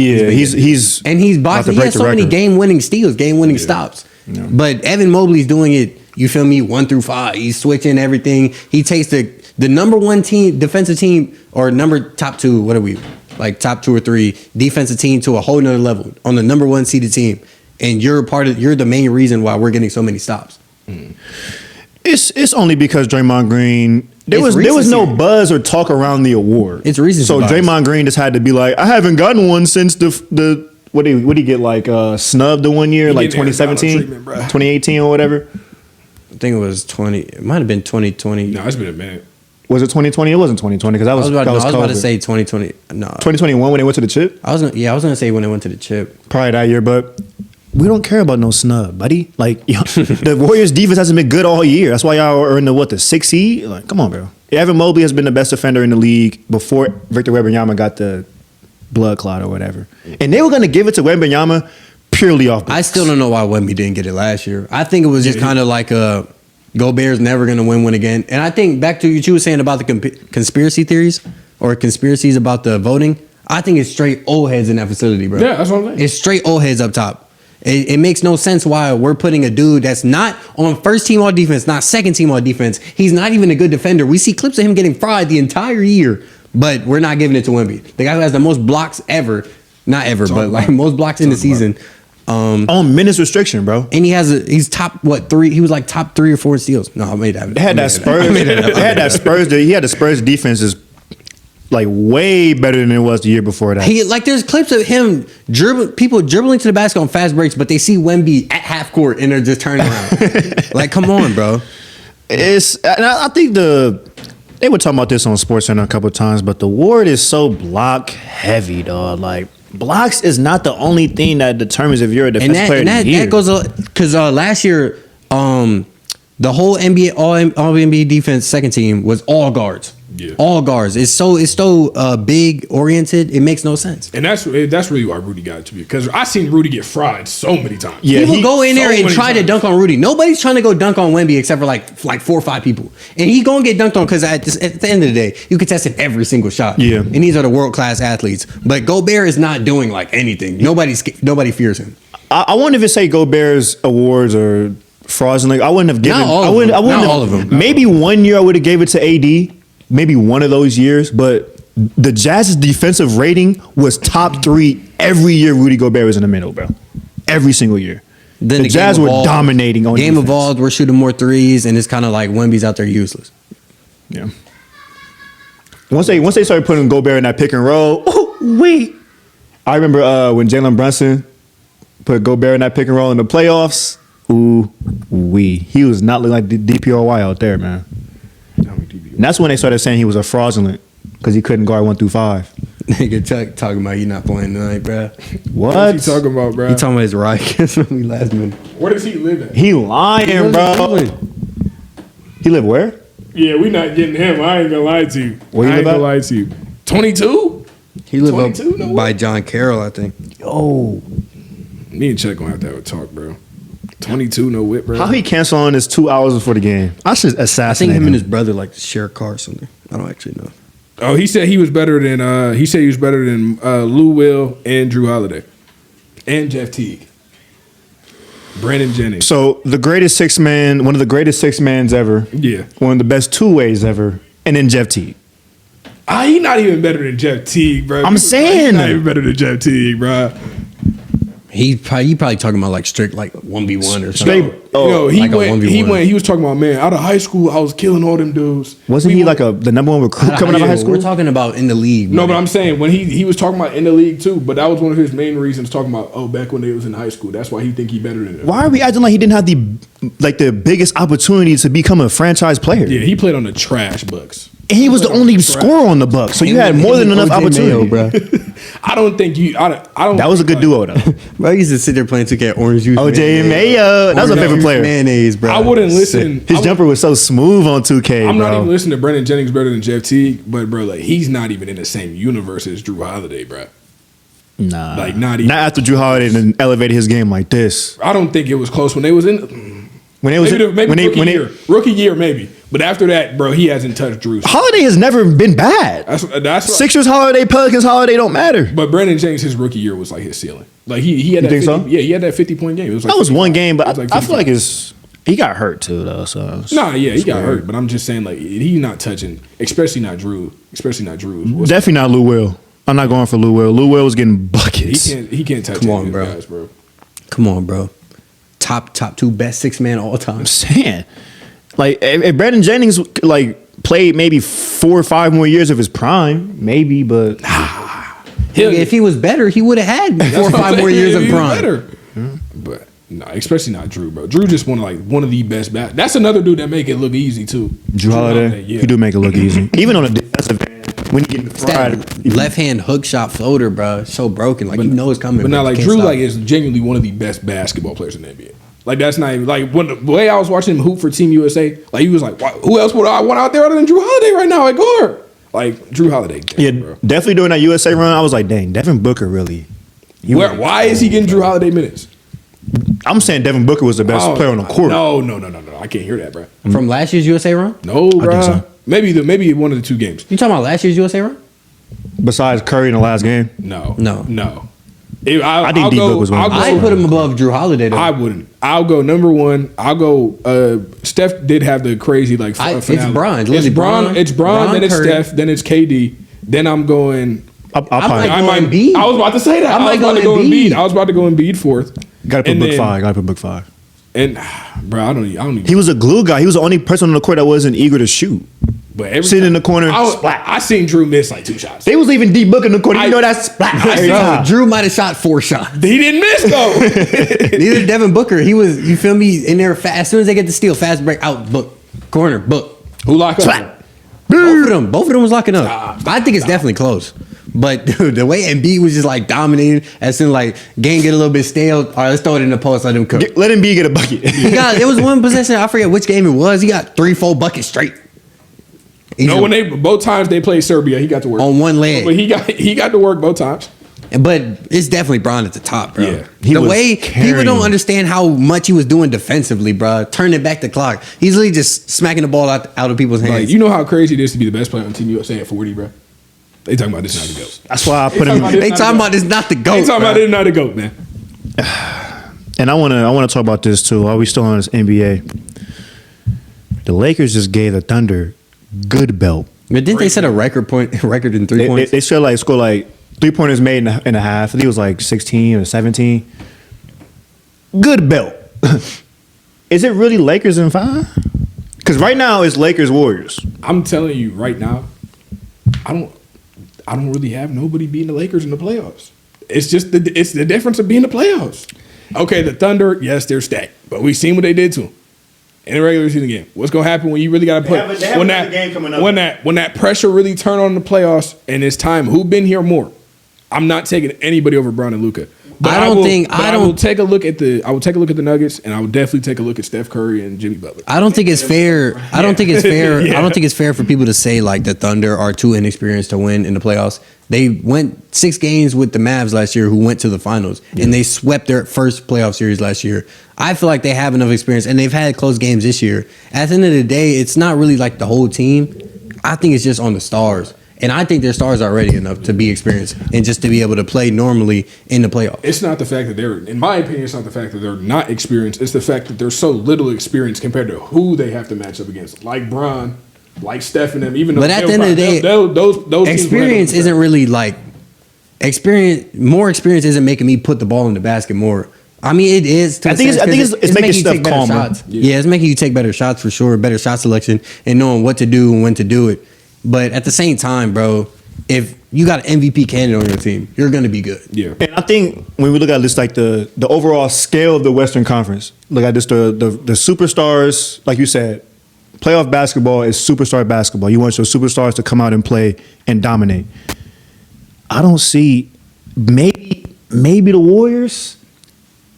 boxing. He has so many game-winning steals, game-winning stops. Yeah. But Evan Mobley's doing it. You feel me? 1 through 5. He's switching everything. He takes the number one team, defensive team, or top 2. What are we? Like top 2 or 3 defensive team to a whole nother level on the number 1 seeded team, and you're the main reason why we're getting so many stops. It's only because Draymond Green. There was no buzz or talk around the award. It's recency. So Draymond Green just had to be like, I haven't gotten one since the what did he get like snubbed the one year, like 2017, 2018 or whatever. I think it was 20. It might have been 2020. No, it's been a minute. Was it 2020? It wasn't 2020 because I was about to say 2020. No, 2021 when they went to the chip. I was gonna say when they went to the chip. Probably that year, but we don't care about no snub, buddy. Like the Warriors' defense hasn't been good all year. That's why y'all are in the 6th seed. Like, come on, bro. Evan Mobley has been the best defender in the league before Victor Wembanyama got the blood clot or whatever, and they were gonna give it to Wembanyama purely off. I still don't know why Wemby didn't get it last year. I think it was just kind of like Gobert's never going to win one again. And I think back to what you were saying about the conspiracy theories or conspiracies about the voting. I think it's straight old heads in that facility, bro. Yeah, that's what I'm saying. It's straight old heads up top. It makes no sense why we're putting a dude that's not on first team all defense, not second team all defense. He's not even a good defender. We see clips of him getting fried the entire year, but we're not giving it to Wemby. The guy who has the most blocks ever. Not ever, but like most blocks in the season. On minutes restriction, bro. And he's top 3. He was like top 3 or 4 steals. No, I made that. They had that Spurs. He had the Spurs defense is like way better than it was the year before that. There's clips of him people dribbling to the basket on fast breaks, but they see Wemby at half court and they're just turning around. Like, come on, bro. I think they were talking about this on SportsCenter a couple of times, but the Ward is so block heavy, dog. Like, blocks is not the only thing that determines if you're a defensive player. That goes because last year, the whole NBA all NBA defense second team was all guards. Yeah. All guards. It's so big oriented. It makes no sense. And that's really why Rudy got it to me, because I seen Rudy get fried so many times. Yeah, people go in there and try to dunk on Rudy. Nobody's trying to go dunk on Wemby except for like 4 or 5 people, and he's gonna get dunked on because at the end of the day, you contested every single shot. Yeah, and these are the world class athletes. But Gobert is not doing like anything. Nobody fears him. I wonder if it say Gobert's awards or fraudulent. I wouldn't have given. I wouldn't have, all of them. Maybe one year I would have gave it to AD. Maybe one of those years, but the Jazz's defensive rating was top 3 every year Rudy Gobert was in the middle, bro. Every single year. Then the Jazz were dominating on game defense. Evolved, we're shooting more threes, and it's kind of like Wemby's out there useless. Yeah. Once they started putting Gobert in that pick and roll, I remember when Jalen Brunson put Gobert in that pick and roll in the playoffs. He was not looking like DPOY out there, man. And that's when they started saying he was a fraudulent because he couldn't guard 1 through 5. Nigga talking about you not playing tonight, bro. What? What's he talking about, bro? He talking about his Rikers when we last minute. Where does he live at? He lying, bro. He live where? Yeah, we not getting him. I ain't gonna lie to you. Where you live at? 22? He lived 22, up no by way. John Carroll, I think. Oh, Me and Chuck gonna have to have a talk, bro. 22, no whip, bro. how he cancel on this 2 hours before the game? I should I assassinate think him and his brother like share a car or something. I don't actually know. Oh, he said he was better than Lou Will and Drew Holiday and Jeff Teague. Brandon Jennings. So the greatest six man, one of the greatest six mans ever. Yeah. One of the best two ways ever, and then Jeff Teague. He not even better than Jeff Teague, bro. I'm saying. He's not even better than Jeff Teague, bro. You probably talking about like strict like 1v1 or something. Straight. He like a went. 1v1. He was talking about, man, out of high school, I was killing all them dudes. Wasn't he like the number one recruit coming out of high school? We're talking about in the league. No, man. but I'm saying when he was talking about in the league too. But that was one of his main reasons talking about back when they was in high school. That's why he think he better than them. Why are we acting like he didn't have the biggest opportunity to become a franchise player? Yeah, he played on the trash Bucks. And he was the only scorer on the Bucks, so you had more than enough opportunity, bro. I don't think you. I don't. That was a good duo though. Bro, I used to sit there playing 2K orange juice. OJ and Mayo, that was my favorite player. Mayonnaise, bro. I wouldn't listen. His jumper was so smooth on 2K. I'm bro. not even listening to Brandon Jennings better than Jeff Teague, but bro, like he's not even in the same universe as Drew Holiday, bro. Nah, Like, not even. not after Drew Holiday and elevated his game like this. I don't think it was close when they was in. When it was Rookie year, maybe. But after that, bro, he hasn't touched Drew. Holiday has never been bad. That's what, Sixers Holiday, Pelicans Holiday don't matter. But Brandon Jennings, his rookie year was like his ceiling. Like he had You that. think 50, so? Yeah, he had that 50-point game. It was like That was 55. one game, but It was like I feel like 55. he got hurt too though. So He got hurt. But I'm just saying, like he's not touching, especially not Drew. definitely not Lou Will. I'm not going for Lou Will. Lou Will was getting buckets. He can't touch Come any on, of bro. these guys, bro. Come on, bro. Top two best six man all time. I'm saying, like, if Brandon Jennings like played maybe 4 or 5 more years of his prime, maybe, but If he was better, he would have had 4 or 5 more years of prime. But no, especially not Drew, bro. Drew just one of the best bats. That's another dude that make it look easy too. Drew Holiday, yeah. he do make it look easy, even on a defensive end when you get fried. That left hand hook shot floater, bro. So broken. Like, you know it's coming. But not you like can't Drew, stop like it. is genuinely one of the best basketball players in the NBA. Like that's not even like when the way I was watching him hoop for Team USA. Like he was like, who else would I want out there other than Drew Holiday right now at guard? Like Drew Holiday, Yeah, bro. definitely during that USA run, I was like, dang, Devin Booker really. Why is he getting Drew Holiday minutes? I'm saying Devin Booker was the best player on the court. No. I can't hear that, bro. From last year's USA run? No, bro. so. Maybe one of the 2 games. You talking about last year's USA run? Besides Curry in the last game, No. I think D-Book was one. I put him above Drew Holiday, though. I wouldn't. I'll go number 1. I'll go. Steph did have the crazy like. It's finale. Bron. It's It's literally Bron. Bron. It's Bron. Bron, Then it's Curry. Steph. Then it's KD. Then I'm going. I'll I'm probably like- I go might. Embiid. I was about to say that. I I was might about go to go Embiid. Embiid. I was about to go Embiid 4th. gotta put and Book then- 5. Gotta put Book 5. And bro, I don't even. He was a glue guy. He was the only person on the court that wasn't eager to shoot. But every Sitting time- in the corner, I seen Drew miss like 2 shots. They was leaving D Book in the corner. I- You know that's splat. I see- Bro, Drew might have shot 4 shots. He didn't miss though. Neither Devin Booker. He was, you feel me, in there fast. As soon as they get the steal, fast break out, book, corner, book. Who locked up? Splat. Both of them was locking up. I think it's definitely close. But dude, the way Embiid was just like dominating, as soon like game get a little bit stale. All right, let's throw it in the post, let him cook. Let him be get a bucket. It was one possession. I forget which game it was. He got 3-4 buckets straight. No, when both times they played Serbia, he got to work on one leg. But he got to work both times. But it's definitely Bron at the top, bro. Yeah. He The was way people carrying. don't understand how much he was doing defensively, bro. Turning back the clock. He's literally just smacking the ball out of people's hands. Like you know how crazy it is to be the best player on Team USA at 40, bro. They talking about this not the goat. That's why I put him. They talking about this not the GOAT. They talking bro. about this not the goat, man. And I wanna talk about this too. While we still on this NBA, the Lakers just gave the Thunder good belt. But didn't they set a record in 3 points? They should like score like 3-pointers made in a half. I think it was like 16 or 17. Good belt. Is it really Lakers in 5? Because right now it's Lakers Warriors. I'm telling you right now, I don't really have nobody beating the Lakers in the playoffs. It's just it's the difference of being the playoffs. Okay, the Thunder, yes, they're stacked, but we've seen what they did to them in the regular season game. What's gonna happen when you really got to put have another game coming up. when that pressure really turn on in the playoffs and it's time? Who been here more? I'm not taking anybody over Bron and Luka. But I don't think I will take a look at the Nuggets, and I will definitely take a look at Steph Curry and Jimmy Butler. I don't think it's fair. I don't think it's fair. Yeah. I don't think it's fair for people to say like the Thunder are too inexperienced to win in the playoffs. They went 6 games with the Mavs last year, who went to the finals, and they swept their first playoff series last year. I feel like they have enough experience, and they've had close games this year. At the end of the day, it's not really like the whole team. I think it's just on the stars. And I think their stars are already enough to be experienced and just to be able to play normally in the playoffs. It's not the fact that in my opinion, it's not the fact that they're not experienced. It's the fact that they're so little experienced compared to who they have to match up against. Like Bron, like Steph and them. Even though, but at the end of the day, those experience isn't really like experience. More experience isn't making me put the ball in the basket more. I mean, it is. I think it's making stuff calmer. Shots. Yeah, it's making you take better shots for sure. Better shot selection and knowing what to do and when to do it. But at the same time, bro, if you got an MVP candidate on your team, you're going to be good. Yeah. And I think when we look at this, like the overall scale of the Western Conference, look at this, the superstars, like you said, playoff basketball is superstar basketball. You want your superstars to come out and play and dominate. I don't see maybe the Warriors.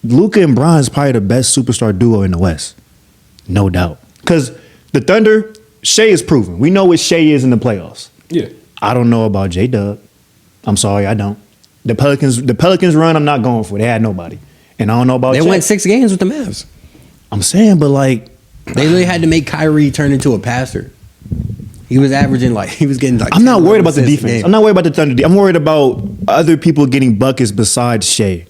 Luka and Bron is probably the best superstar duo in the West, no doubt. Because the Thunder, Shea is proven. We know what Shea is in the playoffs. Yeah. I don't know about J-Dub. I'm sorry, I don't. The Pelicans run, I'm not going for. They had nobody. And I don't know about They Jay. went 6 games with the Mavs. I'm saying, but like, They really had to make Kyrie turn into a passer. He was averaging he was getting like. I'm not 10 worried about the assists a defense. game. I'm not worried about the Thunder. I'm worried about other people getting buckets besides Shea.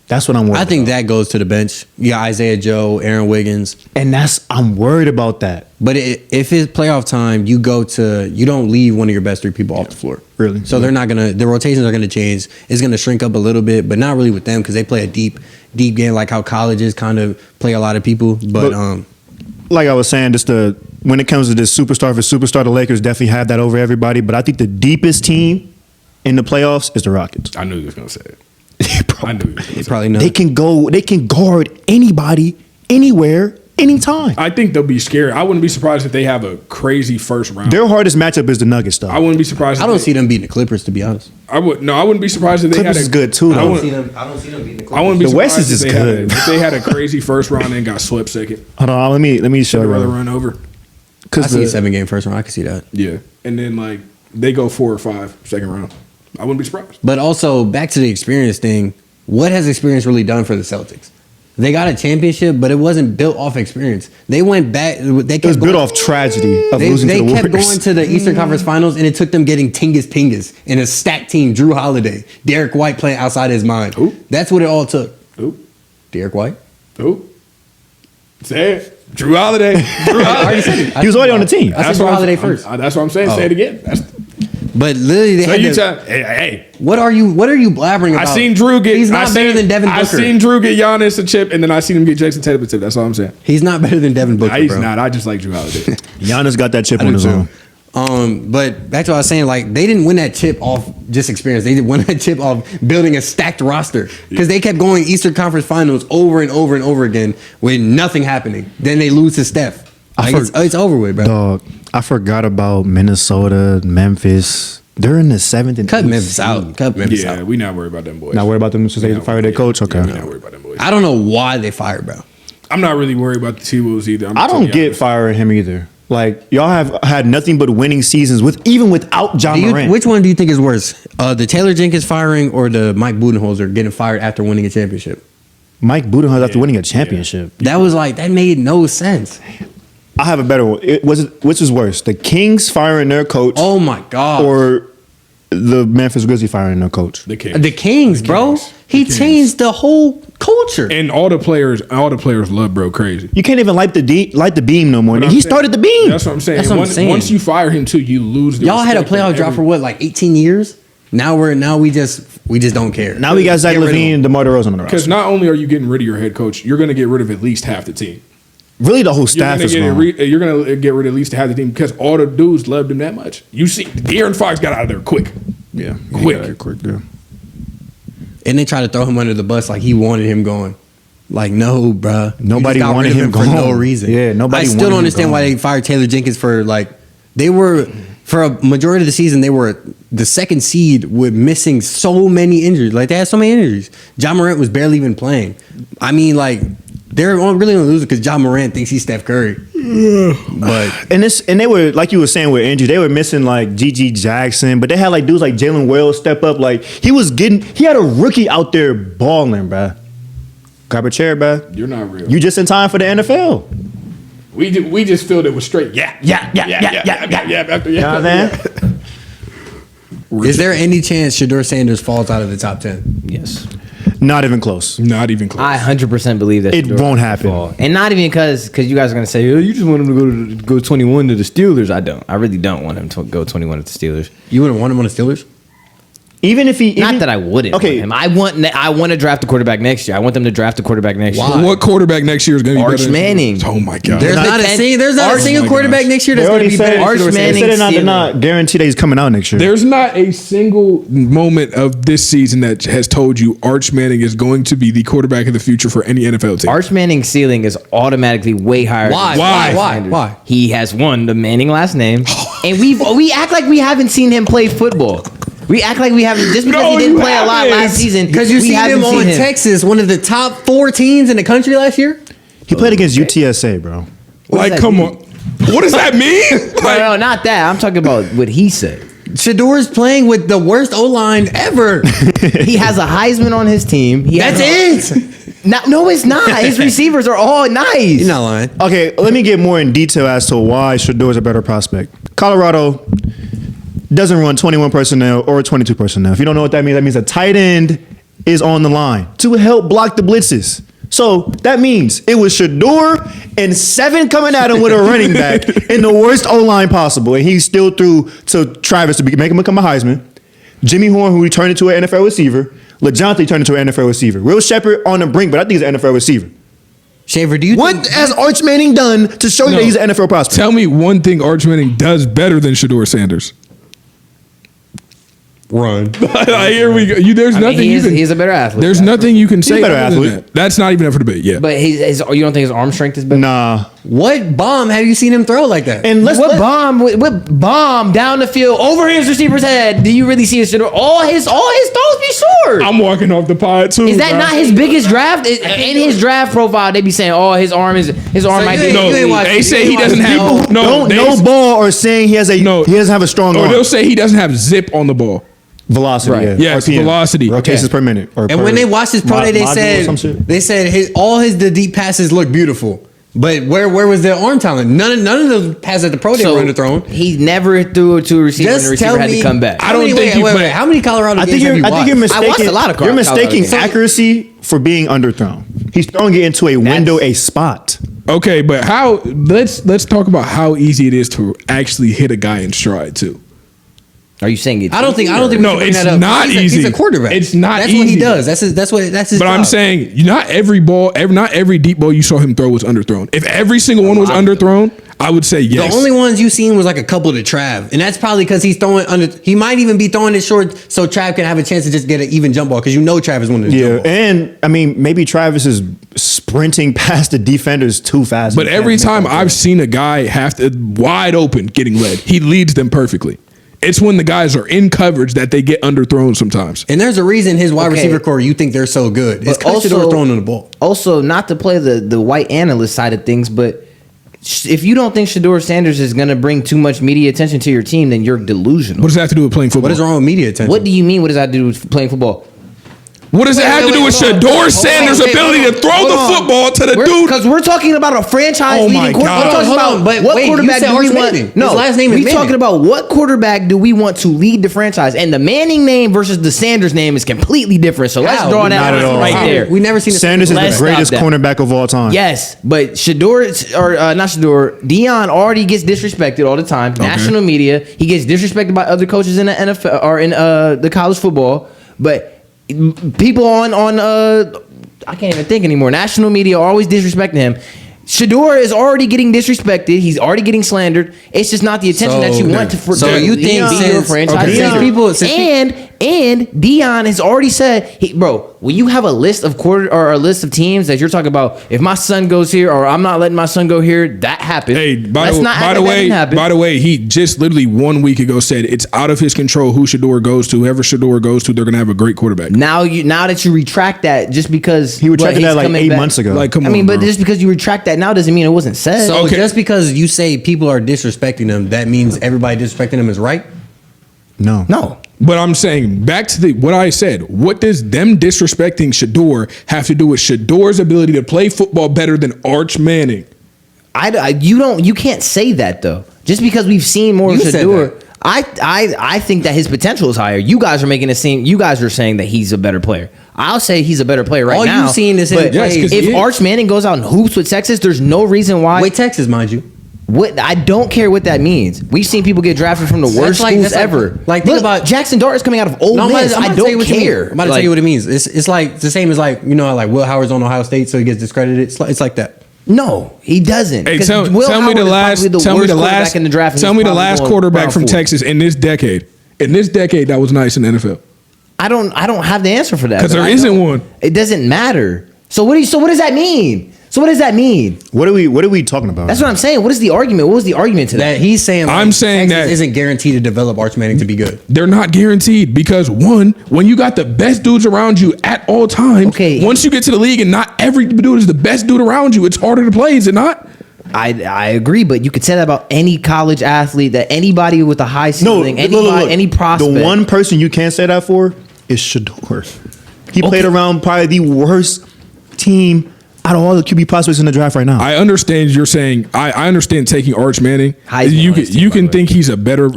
That's what I'm worried about. I think that goes to the bench. You got Isaiah Joe, Aaron Wiggins. And I'm worried about that. But if it's playoff time, you don't leave one of your best 3 people off the floor. Really? So they're not the rotations are gonna change. It's gonna shrink up a little bit, but not really with them because they play a deep game like how colleges kind of play a lot of people. But like I was saying, when it comes to this superstar for superstar, the Lakers definitely have that over everybody. But I think the deepest team in the playoffs is the Rockets. I knew you was going to say it. I knew you was gonna say they it. probably know. They can guard anybody, anywhere, anytime. I think they'll be scared. I wouldn't be surprised if they have a crazy first round. Their hardest matchup is the Nuggets, though. I wouldn't be surprised. I don't see them beating the Clippers, to be honest. I wouldn't be surprised if they Clippers had is good, too, though. I don't see them beating the Clippers. I wouldn't be The West surprised is if just they good. if they had a crazy first round and got swept second. Hold on, let me show I'd rather you. run over. I see a 7-game first round. I can see that. Yeah, and then they go 4 or 5 second round. I wouldn't be surprised. But also back to the experience thing. What has experience really done for the Celtics? They got a championship, but it wasn't built off experience. They went back. It was built off tragedy of losing to the They Warriors. kept going to the Eastern Conference Finals, and it took them getting Pingus and a stacked team. Drew Holiday, Derek White playing outside his mind. Who? That's what it all took. Who? Derek White. Who? Say it. Drew Holiday. Drew I already Holiday. said it. He was already on the team. I said Drew Holiday first. That's what I'm saying. Oh. Say it again. But literally, they So had you to, hey. What are you blabbering about? I seen Drew get. He's not better than Devin Booker. I seen Drew get Giannis a chip, and then I seen him get Jason Tatum a chip. That's all I'm saying. He's not better than Devin Booker, He's bro. not. I just like Drew Holiday. Giannis got that chip I on do his too. own. But back to what I was saying, they didn't win that chip off just experience. They won that chip off building a stacked roster because they kept going Eastern Conference Finals over and over and over again with nothing happening. Then they lose to Steph. It's over with, bro. Dog, I forgot about Minnesota, Memphis. They're in the 7th and Cut 8th Memphis seed. out. Cut Memphis Yeah, out. we not worried about them boys. Not worried about them since they fired their coach? Okay. Yeah, we not worried about them boys. I don't know why they fired, bro. I'm not really worried about the T-Wolves either. I don't get firing him either. Like, y'all have had nothing but winning seasons even without John Morant. Which one do you think is worse? The Taylor Jenkins firing or the Mike Budenholzer getting fired after winning a championship? Mike Budenholzer after winning a championship. That was that made no sense. I have a better one. Which is worse? The Kings firing their coach Oh my God. or the Memphis Grizzlies firing their coach? the Kings. The Kings, bro. Kings. He The Kings. changed the whole culture. And all the players love bro crazy. You can't even light the beam no more. But And I'm he saying- started the beam. That's what I'm saying. That's what I'm saying. Once you fire him too, you lose the Y'all had a respect playoff of drought for every- what, 18 years? Now we just don't care. Now we got Zach Get rid of LaVine him. and DeMar DeRozan on the Because roster. not only are you getting rid of your head coach, you're going to get rid of at least half the team. Really, the whole staff is gone. You're going to get rid of at least half the team because all the dudes loved him that much. You see, De'Aaron Fox got out of there quick. Yeah, Quick. yeah. And they tried to throw him under the bus like he wanted him going. No, bruh. You Nobody just got wanted rid of him for no gone. reason. Yeah, nobody I still wanted don't him understand why gone. they fired Taylor Jenkins for they were for a majority of the season they were the second seed with missing so many injuries. Like, they had so many injuries. Ja Morant was barely even playing. I mean, like, they're really gonna lose it because Ja Morant thinks he's Steph Curry. But and they were, like you were saying with injuries, they were missing like G.G. Jackson, but they had like dudes like Jalen Wells step up. Like he had a rookie out there balling, bruh. Grab a chair, bruh. You're not real. You just in time for the NFL. We just filled it with straight yeah. After You know what I'm saying? is there any chance Sheduer Sanders falls out of the top 10? Yes. Not even close. Not even close. I 100% believe that It Shedeur won't will happen. fall. And not even because you guys are going to say, oh, you just want him to go 21 to the Steelers. I don't. I really don't want him to go 21 to the Steelers. You wouldn't want him on the Steelers? Even if he, Not that I wouldn't Okay. want him. I want to draft a quarterback next year. I want them to draft a quarterback next Why? year. What quarterback next year is going to be Arch better than Manning. Shedeur? Oh my god. There's not a single quarterback next year that's going to be better than Arch Sheduer They Sanders. Manning. said they're not guaranteed that he's coming out next year. There's not a single moment of this season that has told you Arch Manning is going to be the quarterback of the future for any NFL team. Arch Manning's ceiling is automatically way higher. Why? than Why? Shedeur Why? Sanders. Why? He has won the Manning last name, and we act like we haven't seen him play football. We act like we haven't just because No, he didn't you play a lot haven't. last season. Because you we see haven't him on seen him. Texas, one of the top 4 teams in the country last year. He played against UTSA, bro. Like, that come mean? on. What does that mean? No, not that. I'm talking about what he said. Sheduer's playing with the worst O-line ever. He has a Heisman on his team. That's it. No, it's not. His receivers are all nice. You're not lying. Okay, let me get more in detail as to why Shedeur is a better prospect. Colorado doesn't run 21 personnel or 22 personnel. If you don't know what that means a tight end is on the line to help block the blitzes. So that means it was Shedeur and 7 coming at him with a running back in the worst O-line possible. And he still threw to Travis to make him become a Heisman. Jimmy Horn, who he turned into an NFL receiver. LeJohntay turned into an NFL receiver. Will Shepard on the brink, but I think he's an NFL receiver. Shaver, do you What think has Arch Manning done to show you that he's an NFL prospect? Tell me one thing Arch Manning does better than Sheduer Sanders. run? Here we go. There's nothing he's a better athlete. There's nothing you can say. a better other than athlete. that. That's not even up for debate. Yeah. But you don't think his arm strength is better? Nah. What bomb have you seen him throw like that? And What bomb down the field over his receiver's head? Do you really see his all his throws be short? I'm walking off the pod too. Is that bro. not his biggest draft? In his draft profile, they be saying, "Oh, his arm might you be." ain't- No, you ain't watch- they you say ain't he doesn't watch have people no. No ball or saying he doesn't have a strong Or arm. they'll say he doesn't have zip on the ball. Velocity, Right. yeah. Yes, RPM. velocity. Rotations per minute. Or And per when they watched his pro day, they module or some shit. said the deep passes look beautiful. But where was the arm talent? None of those passes at the pro day were underthrown. He never threw to a receiver, and the Just tell receiver had me. to come back. I don't think he played. How many Colorado I games think have you you're watched? mistaking. watched a lot of You're Colorado mistaking games. accuracy for being underthrown. He's throwing it into a window, a spot. Okay, but how? Let's talk about how easy it is to actually hit a guy in stride too. Are you saying it's I don't think. No, we can bring it's that up. not He's easy. a quarterback. It's not That's what he easy. does. That's his. But I'm job. saying not every deep ball you saw him throw was underthrown. If every single one was underthrown, I would say yes. The only ones you seen was like a couple to Trav, and that's probably because he's throwing under. He might even be throwing it short so Trav can have a chance to just get an even jump ball because Trav is one of the jump balls. And I mean, maybe Travis is sprinting past the defenders too fast. But every time I've seen a guy have to wide open getting led, he leads them perfectly. It's when the guys are in coverage that they get underthrown sometimes. And there's a reason his wide Okay. receiver core, you think they're so good. It's But because they're throwing on the ball. Also, not to play the white analyst side of things, but if you don't think Sheduer Sanders is going to bring too much media attention to your team, then you're delusional. What does that have to do with playing football? What is wrong with media attention? What do you mean? What does that do with playing football? What does it have to do with hold on. Sheduer Sanders' wait, ability hold to throw hold the on. football to the dude? Because we're talking about a franchise Oh leading my quarterback. God. We're talking Hold about on, but what wait, you quarterback said do we Arch want? Manning. No, His last name is we Manning. talking about what quarterback do we want to lead the franchise, and the Manning name versus the Sanders name is completely different. So let's How? draw Not that at line all. right How? there. We never seen Sanders is Let's the greatest stop that. cornerback of all time. Yes, but Shedeur, or not Shedeur, Dion already gets disrespected all the time. National media, he gets disrespected by other coaches in the NFL or in the college football. But people on I can't even think anymore. National media are always disrespecting him. Shedeur is already getting disrespected. He's already getting slandered. It's just not the attention that you want to. So you think be your since- franchise okay, leader. since people- since and And Deion has already said, bro, when you have a list of a list of teams that you're talking about, if my son goes here or I'm not letting my son go here, that happened. Hey, by the way, he just literally 1 week ago said it's out of his control who Sheduer goes to. Whoever Sheduer goes to, they're gonna have a great quarterback. Now that you retract that, just because he retracted that like 8 months ago. Like, come on, I mean, but bro. just because you retract that now doesn't mean it wasn't said. So just because you say people are disrespecting them, that means everybody disrespecting them is right? No. But I'm saying back to what I said. What does them disrespecting Sheduer have to do with Sheduer's ability to play football better than Arch Manning? You can't say that though. Just because we've seen more of Sheduer, I think that his potential is higher. You guys are making it seem. You guys are saying that he's a better player. I'll say he's a better player right now. All you've seen is him play. If Arch Manning goes out and hoops with Texas, there's no reason why. Wait, Texas, mind you. What I don't care what that means. We've seen people get drafted from the worst schools ever. Like think about Jackson Dart is coming out of Ole Miss. I don't care. I'm about to tell you what it means. It's like the same as like how like Will Howard's on Ohio State, so he gets discredited. It's like that. No, he doesn't. Hey, tell me the last quarterback from Texas in this decade. In this decade, that was nice in the NFL. I don't have the answer for that because there isn't one. It doesn't matter. So what does that mean? What are we talking about? That's what I'm saying. What is the argument? What was the argument to that? That he's saying I'm saying Texas that isn't guaranteed to develop Arch Manning to be good. They're not guaranteed because one, when you got the best dudes around you at all times, once you get to the league and not every dude is the best dude around you, it's harder to play, is it not? I agree, but you could say that about any college athlete, that anybody with a high ceiling, any prospect. The one person you can't say that for is Sheduer. He played around probably the worst team out of all the QB prospects in the draft right now. I understand you're saying. I understand taking Arch Manning. You can think he's a better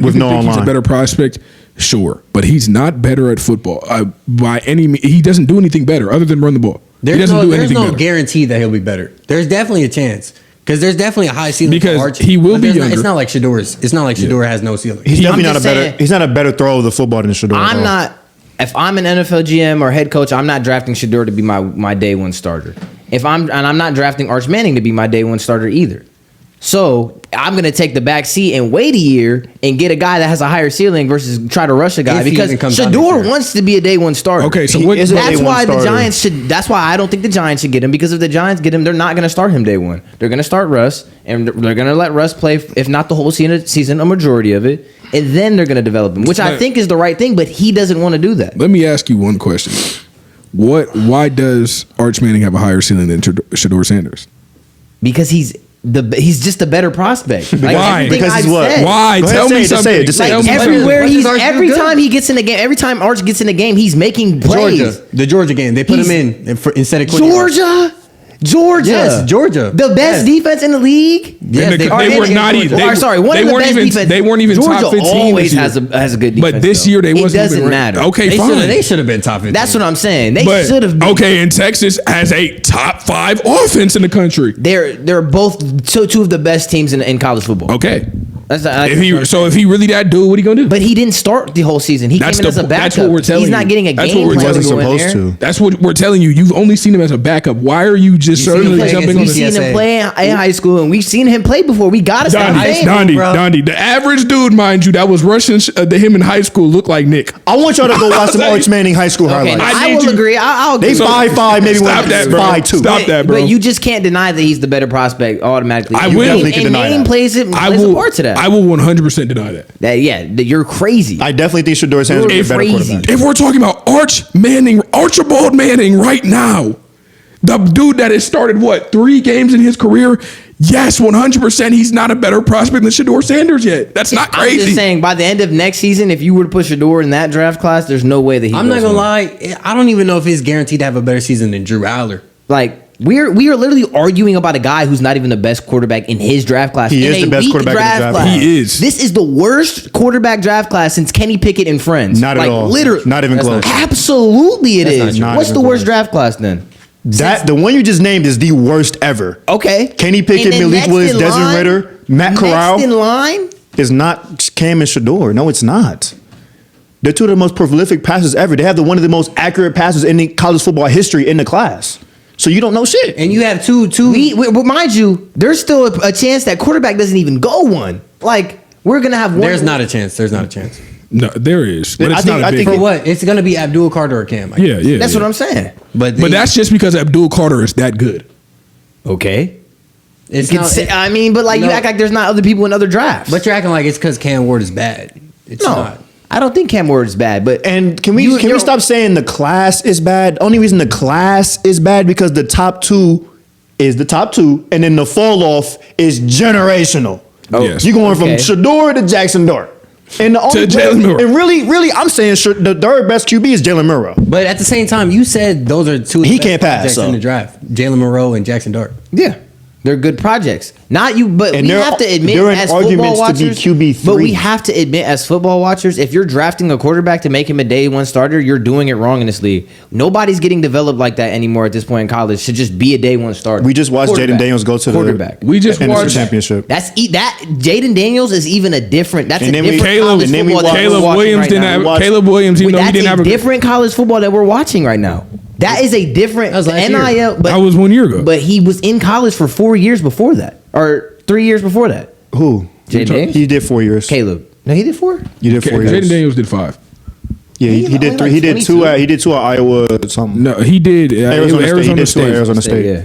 prospect, sure, but he's not better at football by any means. He doesn't do anything better other than run the ball. There's no guarantee that he'll be better. There's definitely a chance because there's definitely a high ceiling because for Arch. He will be younger. It's not like Sheduer's. It's not like Sheduer has no ceiling. He's definitely not a better. He's not a better thrower of the football than Sheduer. I'm not. If I'm an NFL GM or head coach, I'm not drafting Sheduer to be my day one starter. I'm not drafting Arch Manning to be my day one starter either. So I'm gonna take the back seat and wait a year and get a guy that has a higher ceiling versus try to rush a guy because Sheduer wants to be a day one starter. Okay, so that's why the Giants should. That's why I don't think the Giants should get him, because if the Giants get him, they're not gonna start him day one. They're gonna start Russ and they're gonna let Russ play, if not the whole season, a majority of it, and then they're gonna develop him, which I think is the right thing. But he doesn't want to do that. Let me ask you one question. Why does Arch Manning have a higher ceiling than Sheduer Sanders? Because he's just a better prospect. Like, why? Because he's what? Said. Why? Tell me something. Just say it. Every time he gets in the game, every time Arch gets in the game, he's making plays. The Georgia game, they put him in instead of Georgia. Yes, Georgia. The best defense in the league. Yes, they were not even. They weren't even top 15. Georgia always has a good defense. But this year they wasn't. It doesn't matter. Okay, fine. They should have been top 15. That's what I'm saying. They should have been. Okay, and Texas has a top 5 offense in the country. They're both two of the best teams in college football. Okay. If he really that dude, what are you gonna do? But he didn't start the whole season. He came in as a backup. That's what we're telling you. He's not getting a game plan to go in there. That's what we're telling you. You've only seen him as a backup. Why are you just certainly jumping on? We've seen him play in high school, and we've seen him play before. We gotta stop saying Dondi. The average dude, mind you, that was rushing him in high school looked like Nick. I want y'all to go watch some Arch Manning high school highlights. I will agree. I'll agree. They 5'5", maybe 5'2". Stop that, bro. But you just can't deny that he's the better prospect automatically. I will. And name plays a part to that. I will 100% deny that. You're crazy. I definitely think Sheduer Sanders is a better quarterback. If we're talking about Archibald Manning right now, the dude that has started 3 games in his career, yes, 100% he's not a better prospect than Sheduer Sanders yet. That's not crazy. I'm just saying, by the end of next season, if you were to put Sheduer in that draft class, there's no way that he. I'm not gonna lie. I don't even know if he's guaranteed to have a better season than Drew Aller. Like, we are literally arguing about a guy who's not even the best quarterback in his draft class. He is the best quarterback in the draft class. He is. This is the worst quarterback draft class since Kenny Pickett and Friends. Not at all. Literally. Not even close. Absolutely it is. What's the worst draft class then? The one you just named is the worst ever. Okay. Kenny Pickett, Malik Willis, Desmond Ridder, Matt Corral. Next in line is not Cam and Sheduer. No, it's not. They're two of the most prolific passers ever. They have one of the most accurate passes in the college football history in the class. So you don't know shit. And you have two. But mind you, there's still a chance that quarterback doesn't even go one. Like, we're gonna have one. There's not a chance. No, there is, but I it's think- not I a big. think For what? It's gonna be Abdul Carter or Cam. I guess. Yeah. That's what I'm saying. But But that's just because Abdul Carter is that good. Okay. it's You can not. say, I mean, but like you No. act like there's not other people in other drafts. But you're acting like it's because Cam Ward is bad. It's no, not. I don't think Cam Ward is bad. But And can we you're- stop saying the class is bad? Only reason the class is bad because the top two is the top two, and then the fall off is generational. Yes. You're going Okay. from Sheduer to Jackson Dart. And the only To Jalen Murray. and really, I'm saying the third best QB is Jalen Murray. But at the same time, you said those are two. Of the He best can't pass, projects so. in the draft: Jalen Monroe and Jackson Dart. yeah, they're good projects. Not you, but And we they're- have to admit they're in as arguments football to be watchers. QB3. But we have to admit as football watchers, if you're drafting a quarterback to make him a day one starter, you're doing it wrong in this league. Nobody's getting developed like that anymore at this point in college to just be a day one starter. We just watched Jaden Quarterback. Daniels go to the quarterback. We just NFC watched championship. That's that Jaden Daniels is even a different. That's And a then we- different Caleb- college and then we football that watched- we're Caleb watching Williams right didn't now. have. watched- Caleb Williams, even though he That's didn't a have a. different college football that we're watching right now. That is a different That was last year. NIL. But That was 1 year ago. But he was in college for 4 years before that, or 3 years before that. Who? Jaden Daniels? He did 4 years. Caleb. No, he did 4. You did 4 years. Jaden Daniels did 5. Yeah, He he did only 3. like He did 22. 2. He did 2 at Iowa or something. No, he did. Arizona State. He did 2 at Arizona State. Yeah.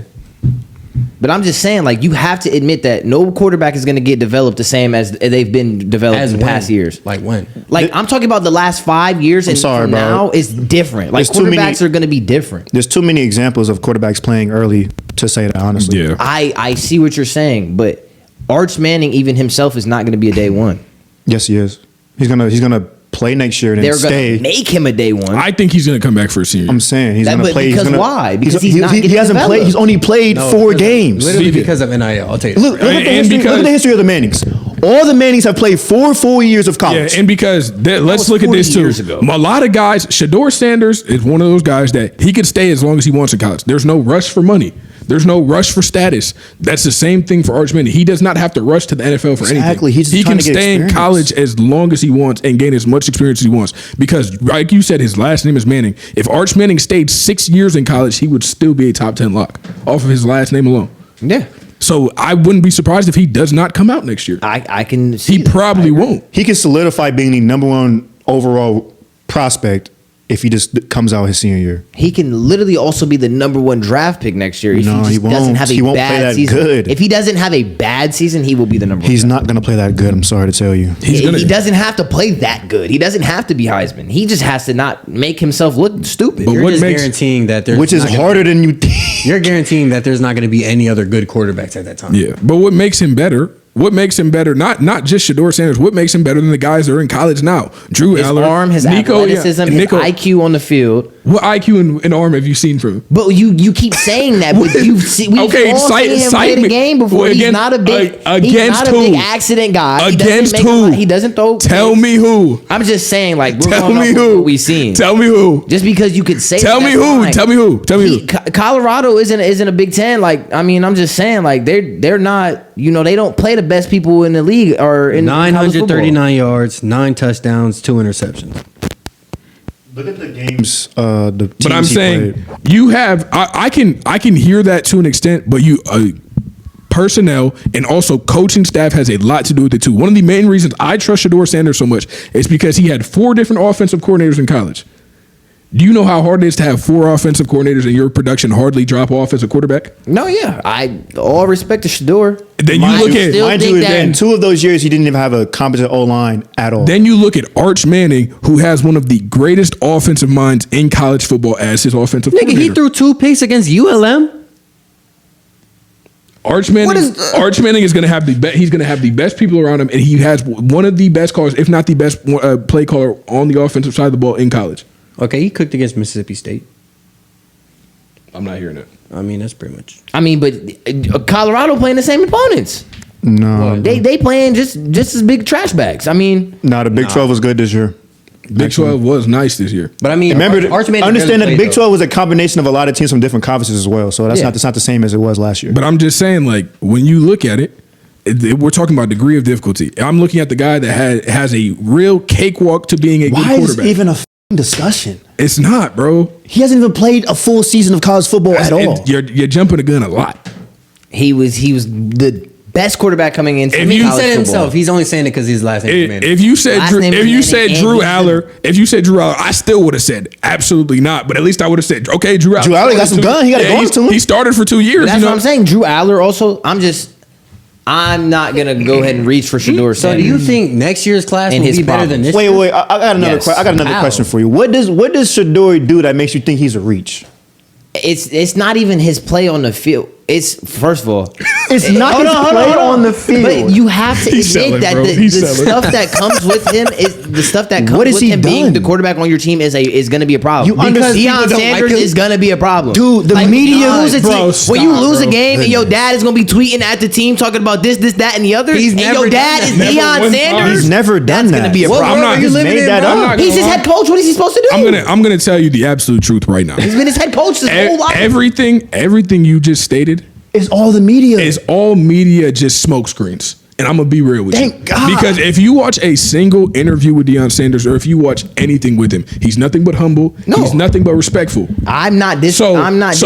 But I'm just saying, like, you have to admit that no quarterback is going to get developed the same as they've been developed As in the when? past years. Like when? Like, I'm talking about the last 5 years, and sorry, from bro. now is different. Like, There's too many- quarterbacks are going to be different. There's too many examples of quarterbacks playing early to say that honestly. Yeah. I see what you're saying, but Arch Manning, even himself, is not going to be a day one. Yes, he is. He's gonna play next year and They're then going stay. to make him a day one. I think he's going to come back for a senior. I'm saying he's That- gonna but play. because he's gonna, why? Because he's, he's not he getting hasn't played. developed. He's only played No, 4 because of- games. Literally Speaking- because of NIL. I'll tell you. Look, that. at the And history, because- look at the history of the Mannings. All the Mannings have played 4 full years of Yeah, college. and because let's was look at 40 this too. years ago. A lot of guys, Shedeur Sanders is one of those guys that he could stay as long as he wants in college. There's no rush for money. There's no rush for status. That's the same thing for Arch Manning. He does not have to rush to the NFL for Exactly. anything. He's just He trying can to get stay in experience. college as long as he wants and gain as much experience as he wants. Because, like you said, his last name is Manning. If Arch Manning stayed 6 years in college, he would still be a top 10 lock off of his last name alone. Yeah. So I wouldn't be surprised if he does not come out next year. I can see He that. probably won't. He can solidify being the number 1 overall prospect if he just comes out his senior year. He can literally also be the number 1 draft pick next year if No, he he just doesn't won't. have a He won't bad play that season. good. If he doesn't have a bad season, he will be the number 1. He's not gonna play that good. I'm sorry to tell you. He's gonna. He doesn't have to play that good. He doesn't have to be Heisman. He just has to not make himself look stupid. But You're what just makes- guaranteeing that there's Which is not gonna- harder than you think. You're guaranteeing that there's not going to be any other good quarterbacks at that time. Yeah, but what makes him better? What makes him better? Not just Sheduer Sanders. What makes him better than the guys that are in college now? Drew his Aller, arm, his Nico, athleticism, yeah, his Nico. IQ on the field. What IQ and arm have you seen from him? But you keep saying that, but we've Okay, all cite- seen him cite play the me. game before. Well, He's against- not a big he's against not a big who? accident guy. Against he doesn't who? He doesn't throw. Tell picks. me who. I'm just saying, like we're Tell going me off of who. what we've seen. Tell me who. Just because you could say Tell that, me that's who. fine. Tell me who. Tell me who. Colorado isn't a Big Ten. Like I mean, I'm just saying, like they're not. You know, they don't play the best people in the league or in college football. 939 yards, 9 touchdowns, 2 interceptions. Look at the games. The But teams I'm he saying played. you have. I can hear that to an extent, but you. Personnel and also coaching staff has a lot to do with it too. One of the main reasons I trust Sheduer Sanders so much is because he had 4 different offensive coordinators in college. Do you know how hard it is to have 4 offensive coordinators and your production hardly drop off as a quarterback? No, yeah, all respect to Sheduer. Then you look at still Mind think you, that- in 2 of those years, he didn't even have a competent O-line at all. then you look at Arch Manning, who has one of the greatest offensive minds in college football as his offensive Nigga, coordinator. he threw 2 picks against ULM. Arch Manning, Arch Manning is going to have he's going to have the best people around him, and he has one of the best callers, if not the best play caller on the offensive side of the ball in college. Okay, he cooked against Mississippi State. I'm not hearing it. I mean, that's pretty much. I mean, but Colorado playing the same opponents. No, They playing just as big trash bags. I mean, no, the Big 12 was good this year. Big 12 was nice this year. But I mean, Remember, Arch Manning understand that barely the Big played, 12 was a combination of a lot of teams from different conferences as well. So that's Yeah. not the same as it was last year. But I'm just saying, like, when you look at it, we're talking about degree of difficulty. I'm looking at the guy that has a real cakewalk to being a Why good is quarterback. it even a discussion? It's not, bro. He hasn't even played a full season of college football at all. You're jumping the gun a lot. he was the best quarterback coming into If you college He said it football. himself. He's only saying it because his last name is If you said Last Drew, name is if you Manning, said and Drew he's Aller, if you said Drew Aller, I still would have said absolutely not. But at least I would have said, okay, Drew Aller. Drew Aller got some gun. He got a gun to him. He started for 2 years. That's you know? what I'm saying. Drew Aller also. I'm not gonna go ahead and reach for Sheduer So do Sanders. you think next year's class And will his be better than this? Wait, year? I got another. Yes. I got another How? question for you. What does Shedeur do that makes you think he's a reach? It's not even his play on the field. It's first of all, It's not Hold his on, hold play hold on the field. But you have to He's admit selling, that bro. the He's selling. stuff that comes with him is the stuff that comes What has with he him being done? the quarterback on your team is going to be a problem. You understand Deion people don't like Sanders him? is going to be a problem, Dude, the media- when you lose a Bro, team, stop, when you lose bro. a game and your dad is going to be tweeting at the team talking about this, that, and the other, He's and never your dad done is that. Never Deion one time. Sanders. He's never done That's that. going to be a What problem. world are you just living made in, that bro? up. I'm not He's gonna his lie. head coach. What is he supposed to do? I'm gonna tell you the absolute truth right now. He's been his head coach his whole life. Mm-hmm. Everything you just stated It's all the media. is all media, just smoke screens. And I'm gonna be real with you. Thank God. Because if you watch a single interview with Deion Sanders, or if you watch anything with him, he's nothing but humble. No. He's nothing but respectful. I'm not So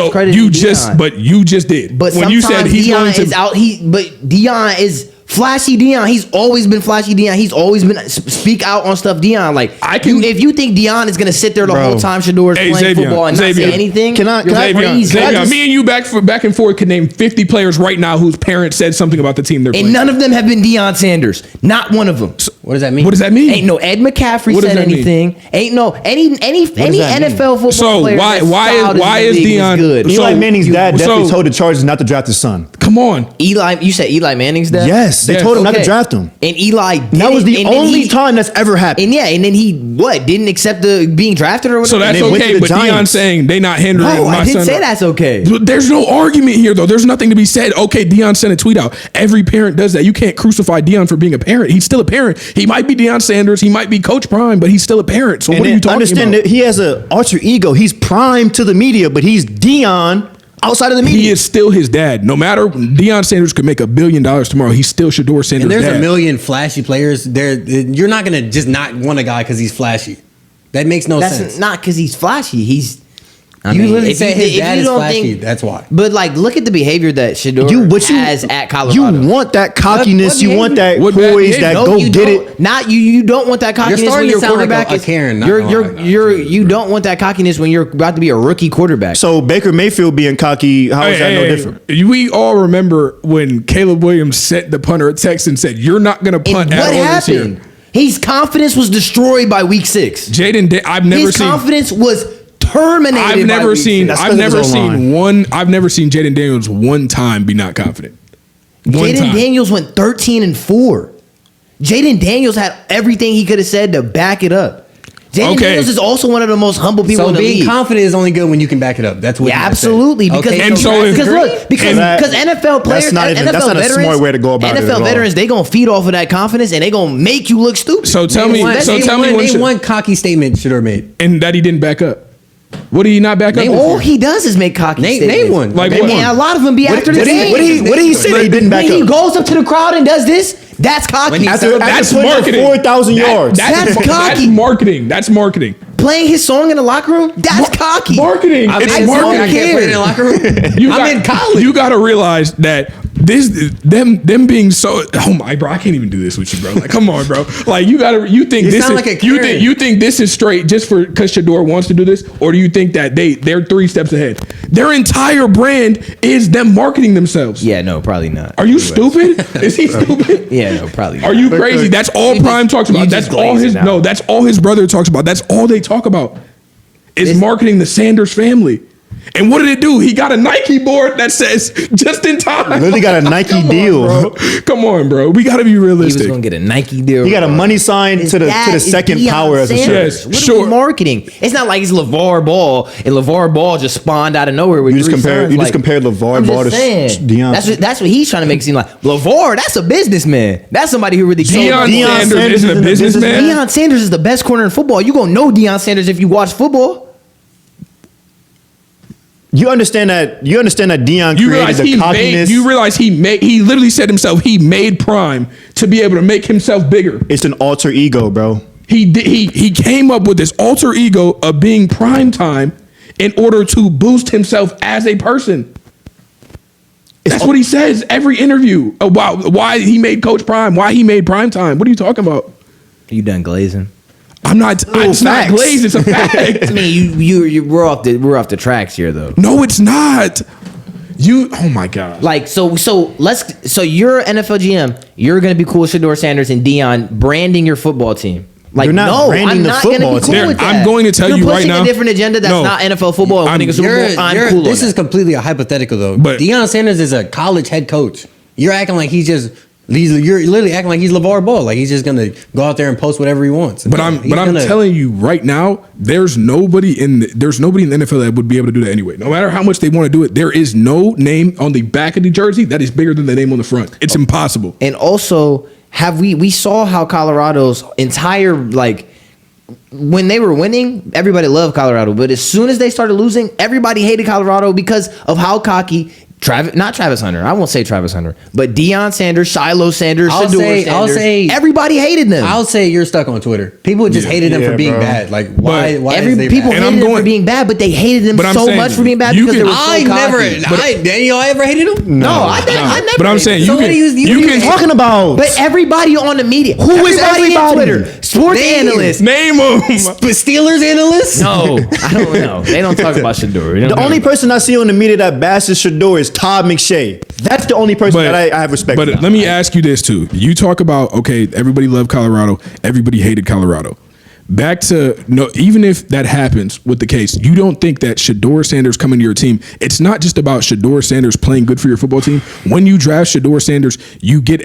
discrediting you Deion. just did. But when you said he's Deion going to is out. But Deion is flashy. Deion. He's always been flashy. Deion. He's always been speak out on stuff. Deion. Like if you think Deion is gonna sit there the Bro. whole time Sheduer's Hey, playing Zavion, football and not Zavion. say anything, Can I- you're can I- crazy. Zavion, me and you back and forth could name 50 players right now whose parents said something about the team they're playing. And none of them have been Deion Sanders. Not one of them. What does that mean? What does that mean? Ain't no Ed McCaffrey What does said that mean? anything. Ain't no any does that mean? NFL football So player. why- that's why is- styled why in the is league Deion- good? so- Eli Manning's dad definitely so- told the Chargers not to draft his son. Come on. Eli, you said Eli Manning's dad. Yes, they Yes. told him not to Okay. draft him. And Eli did And that was it, the and then only he- time that's ever happened. And then he didn't accept the being drafted or whatever. So that's they went to okay, the but Deion Giants. saying they not hindering no, my I didn't son. say that's okay. There's no argument here, though. There's nothing to be said. Okay, Deion sent a tweet out. Every parent does that. You can't crucify Deion for being a parent. He's still a parent. He might be Deion Sanders. He might be Coach Prime, but he's still a parent. So And what are then you talking understand about? that he has an alter ego. He's prime to the media, but he's Deion outside of the media. He is still his dad. No matter Deion Sanders could make $1 billion tomorrow, he's still Sheduer Sanders' And there's dad. a million flashy players. You're not gonna just not want a guy because he's flashy. That makes no That's sense. not because he's flashy. You literally if said you- his if dad you is don't flashy. That's why. But like, look at the behavior that Sheduer has at Colorado. You want that cockiness. What You want that What bad poise. behavior? That No, go you get don't. it. Not you. You don't want that cockiness when starting to your sound like quarterback a is Karen, not You're gonna lie. you don't want that cockiness when you're about to be a rookie quarterback. So Baker Mayfield being cocky, how is that no different? We all remember when Caleb Williams sent the punter a text and said, "You're not going to And punt what at all this happened? year." His confidence was destroyed by week 6. I've never His seen. confidence was terminated. I've by never week seen. 6. That's I've 'cause of never his O-line. seen one. I've never seen Jaden Daniels one time be not confident. One Jaden time. Daniels went 13-4. Jaden Daniels had everything he could have said to back it up. Jaden Okay. Daniels is also one of the most humble people So in the being league. confident is only good when you can back it up. That's what. Yeah, you gotta say. absolutely. Because Okay, And so if- because look, because That- NFL players, that's not even- NFL that's not a veterans, smart way to go about it at NFL all. veterans, they gonna feed off of that confidence and they gonna make you look stupid. So tell Name me. one- So name tell me one- when. name one cocky statement Shedeur made. And that he didn't back up. What did he not back up? Name before? All he does is make cocky Name statements. one. Like Name what? And one. a lot of them be after the game. What did he say that he didn't back When he up? goes up to the crowd and does this, that's cocky. When he After That's putting up marketing. 4,000 yards. That's cocky. That's marketing. That's marketing. Playing his song in the locker room, that's cocky. Marketing. I'm It's in marketing. I can't play in the locker room. I'm in college. You got to realize that them being so. Oh my, bro, I can't even do this with you, bro. Like, come on, bro. Like, you think You this sound is like a you Karen. think this is straight just for because Sheduer wants to do this, or do you think that they're 3 steps ahead? Their entire brand is them marketing themselves. Yeah, no, probably not. Are you stupid? Is he stupid? Yeah, no, probably not. Are you crazy? That's all Prime talks about. you That's just all glazed his it out. no. That's all his brother talks about. That's all they talk about. Is marketing the Sanders family. And what did it do? He got a Nike board that says just in time. Literally got a Nike Come on, deal. bro. Come on, bro. We got to be He was realistic. gonna get a Nike deal. He got a money sign His to the dad is second Deion power as a Sanders. Yes, What are sure. we marketing? It's not like it's LeVar Ball and LeVar Ball just spawned out of nowhere with You just three compare- sons. you just compared LeVar I'm Ball just to saying. Deion. That's what he's trying to make it seem like. LeVar, that's a businessman. That's somebody who really cares. Deion Deion Sanders Sanders isn't a isn't a businessman. businessman. Deion Sanders is the best corner in football. You gonna know Deion Sanders if you watch football. You understand that Deion You created realize the cockiness. he literally said himself he made Prime to be able to make himself bigger. It's an alter ego, bro. He came up with this alter ego of being Prime Time in order to boost himself as a person. That's what he says every interview about why he made Coach Prime, why he made Prime Time. What are you talking about? You done glazing? I'm not. It's not glazed. It's a fact. I mean, we're off the tracks here, though. No, it's not. Oh my God. Like so you're an NFL GM. You're gonna be cool with Sheduer Sanders and Dion branding your football team. Like, You're not no, branding I'm the not gonna football be cool team. with that. I'm going to tell you right You're now. pushing a different agenda that's No. not NFL football and winning a Super Bowl. I'm cool on This is that. completely a hypothetical though. But- Deion Sanders is a college head coach. You're acting like you're literally acting like he's LeVar Ball. Like he's just gonna go out there and post whatever he wants. But I'm telling you right now, there's nobody in the NFL that would be able to do that anyway. No matter how much they want to do it, there is no name on the back of the jersey that is bigger than the name on the front. It's impossible. And also, we saw how Colorado's entire when they were winning, everybody loved Colorado. But as soon as they started losing, everybody hated Colorado because of how cocky not Travis Hunter. I won't say Travis Hunter, but Deion Sanders, Shiloh Sanders, Sheduer Sanders. Everybody hated them. I'll say you're stuck on Twitter. People just hated them for being bad. Like why? People hated them for being bad, but they hated them so much for being bad because they were so cocky. Y'all ever hated them? No, I never. But I'm saying you can talking about. But everybody on the media, who is everybody on Twitter? Sports analysts. Name them. Steelers analysts? No, I don't know. They don't talk about Sheduer. The only person I see on the media that bashes Sheduer is Todd McShay. That's the only person that I have respect for. But let me ask you this too. You talk about, okay, everybody loved Colorado, everybody hated Colorado. Back to, no, even if that happens with the case, you don't think that Sheduer Sanders coming to your team, it's not just about Sheduer Sanders playing good for your football team. When you draft Sheduer Sanders, you get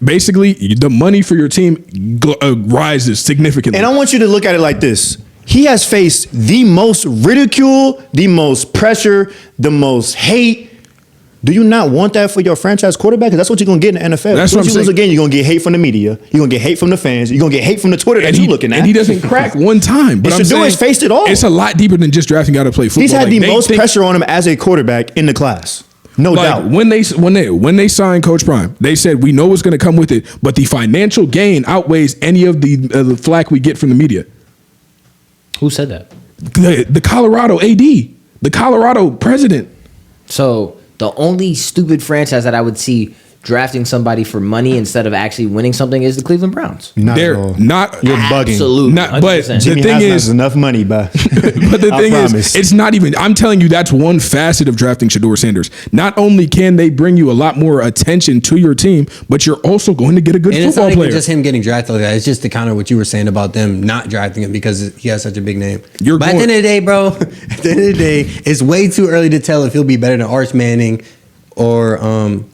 basically the money for your team rises significantly. And I want you to look at it like this. He has faced the most ridicule, the most pressure, the most hate. Do you not want that for your franchise quarterback? Because that's what you're going to get in the NFL. That's what I'm you lose saying. again, you're going to get hate from the media. You're going to get hate from the fans. You're going to get hate from the Twitter that you're looking at. And he doesn't crack one time. But I'm saying Sheduer's faced it all. It's a lot deeper than just drafting out to play football. He's had the most pressure on him as a quarterback in the class. No doubt. When they signed Coach Prime, they said we know what's going to come with it, but the financial gain outweighs any of the flack we get from the media. Who said that? The Colorado AD, the Colorado president. So the only stupid franchise that I would see drafting somebody for money instead of actually winning something is the Cleveland Browns. They're not. You're bugging. Absolutely. But the Jimmy thing has is, enough money, but the thing is, it's not even. I'm telling you, that's one facet of drafting Sheduer Sanders. Not only can they bring you a lot more attention to your team, but you're also going to get a good And football it's not player. even just him getting drafted like that. It's just the kind of what you were saying about them not drafting him because he has such a big name. At the end of the day, bro, at the end of the day, it's way too early to tell if he'll be better than Arch Manning or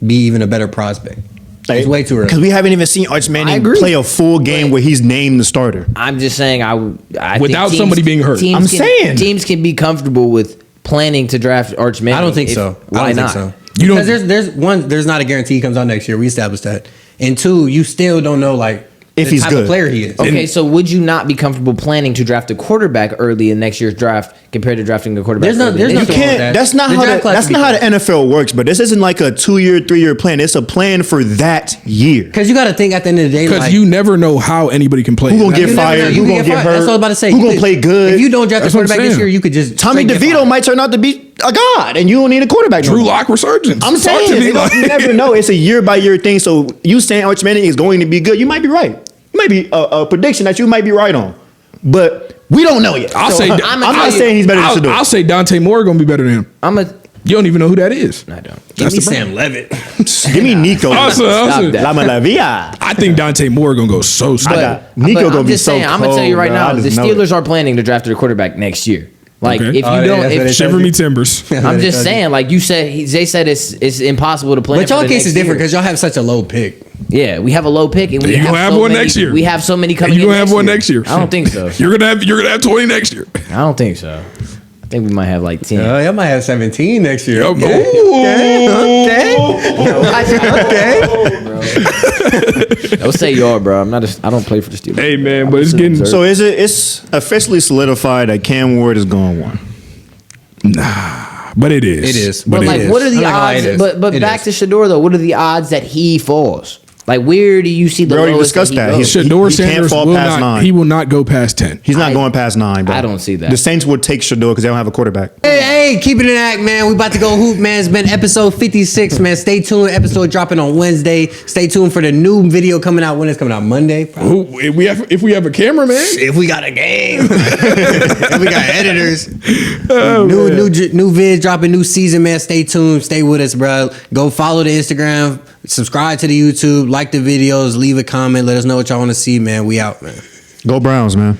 be even a better prospect. It's way too early. Because we haven't even seen Arch Manning play a full game where he's named the starter. I'm just saying, I Without think somebody being hurt. teams can be comfortable with planning to draft Arch Manning. I don't think so. Why not? Think so. Because there's not a guarantee he comes out next year. We established that. And two, you still don't know if the he's type good of player he is. Okay, so would you not be comfortable planning to draft a quarterback early in next year's draft compared to drafting a quarterback? There's early? no You can't. That's not how the NFL works. But this isn't like a 2-year, 3-year plan. It's a plan for that year. Because you got to think at the end of the day, because you never know how anybody can play. Who gonna get fired? Who gonna get hurt? That's what I'm about to say. Who gonna play good? If you don't draft a That's what I'm quarterback this saying. year, you could just Tommy DeVito might turn out to be a god, and you don't need a quarterback. Drew Lock resurgence. I'm saying you never know. It's a year by year thing. So you saying Arch Manning is going to be good? You might be right. It might be a prediction that you might be right on, but we don't know yet. I'm not saying he's better than Sheduer. I'll say Dante Moore gonna be better than him. You don't even know who that is. I don't. Give me Sam Levitt. Give me Nico. Also, La Malavia. I think Dante Moore gonna go so slow. Nico gonna be so cold. I'm gonna tell you right now, the Steelers are. are planning to draft their quarterback next year. Like Okay. if you don't, Shiver me timbers. I'm just saying, like you said, they said it's impossible to plan. But y'all case is different because y'all have such a low pick. Yeah, we have a low pick, and we You gonna have one next year. We have so many coming. You in gonna have one next year. I don't think so. You're gonna have 20 next year. I don't think so. I think we might have like 10. Y'all might have 17 next year. Okay. Don't say y'all, bro. I don't play for the Steelers. Hey man, but it's getting So it's officially solidified that Cam Ward is going one. But it is. It is. But But like, it is. what are the I'm not gonna lie, odds? it is. But It back is. to Sheduer though. What are the odds that he falls? Like, where do you see the We already lowest discussed that. goes? Shedeur he can't Sanders fall will past not. 9. He will not go past 10. He's not going past 9, bro. I don't see that. The Saints would take Shedeur because they don't have a quarterback. Hey, keep it in act, man. We about to go hoop, man. It's been episode 56, man. Stay tuned. Episode dropping on Wednesday. Stay tuned for the new video coming out. When it's coming out? Monday? Probably. Ooh, if we have a cameraman, If we got a game. If we got editors. New vids dropping, new season, man. Stay tuned. Stay with us, bro. Go follow the Instagram. Subscribe to the YouTube. Like the videos. Leave a comment. Let us know what y'all want to see, man. We out, man. Go Browns, man.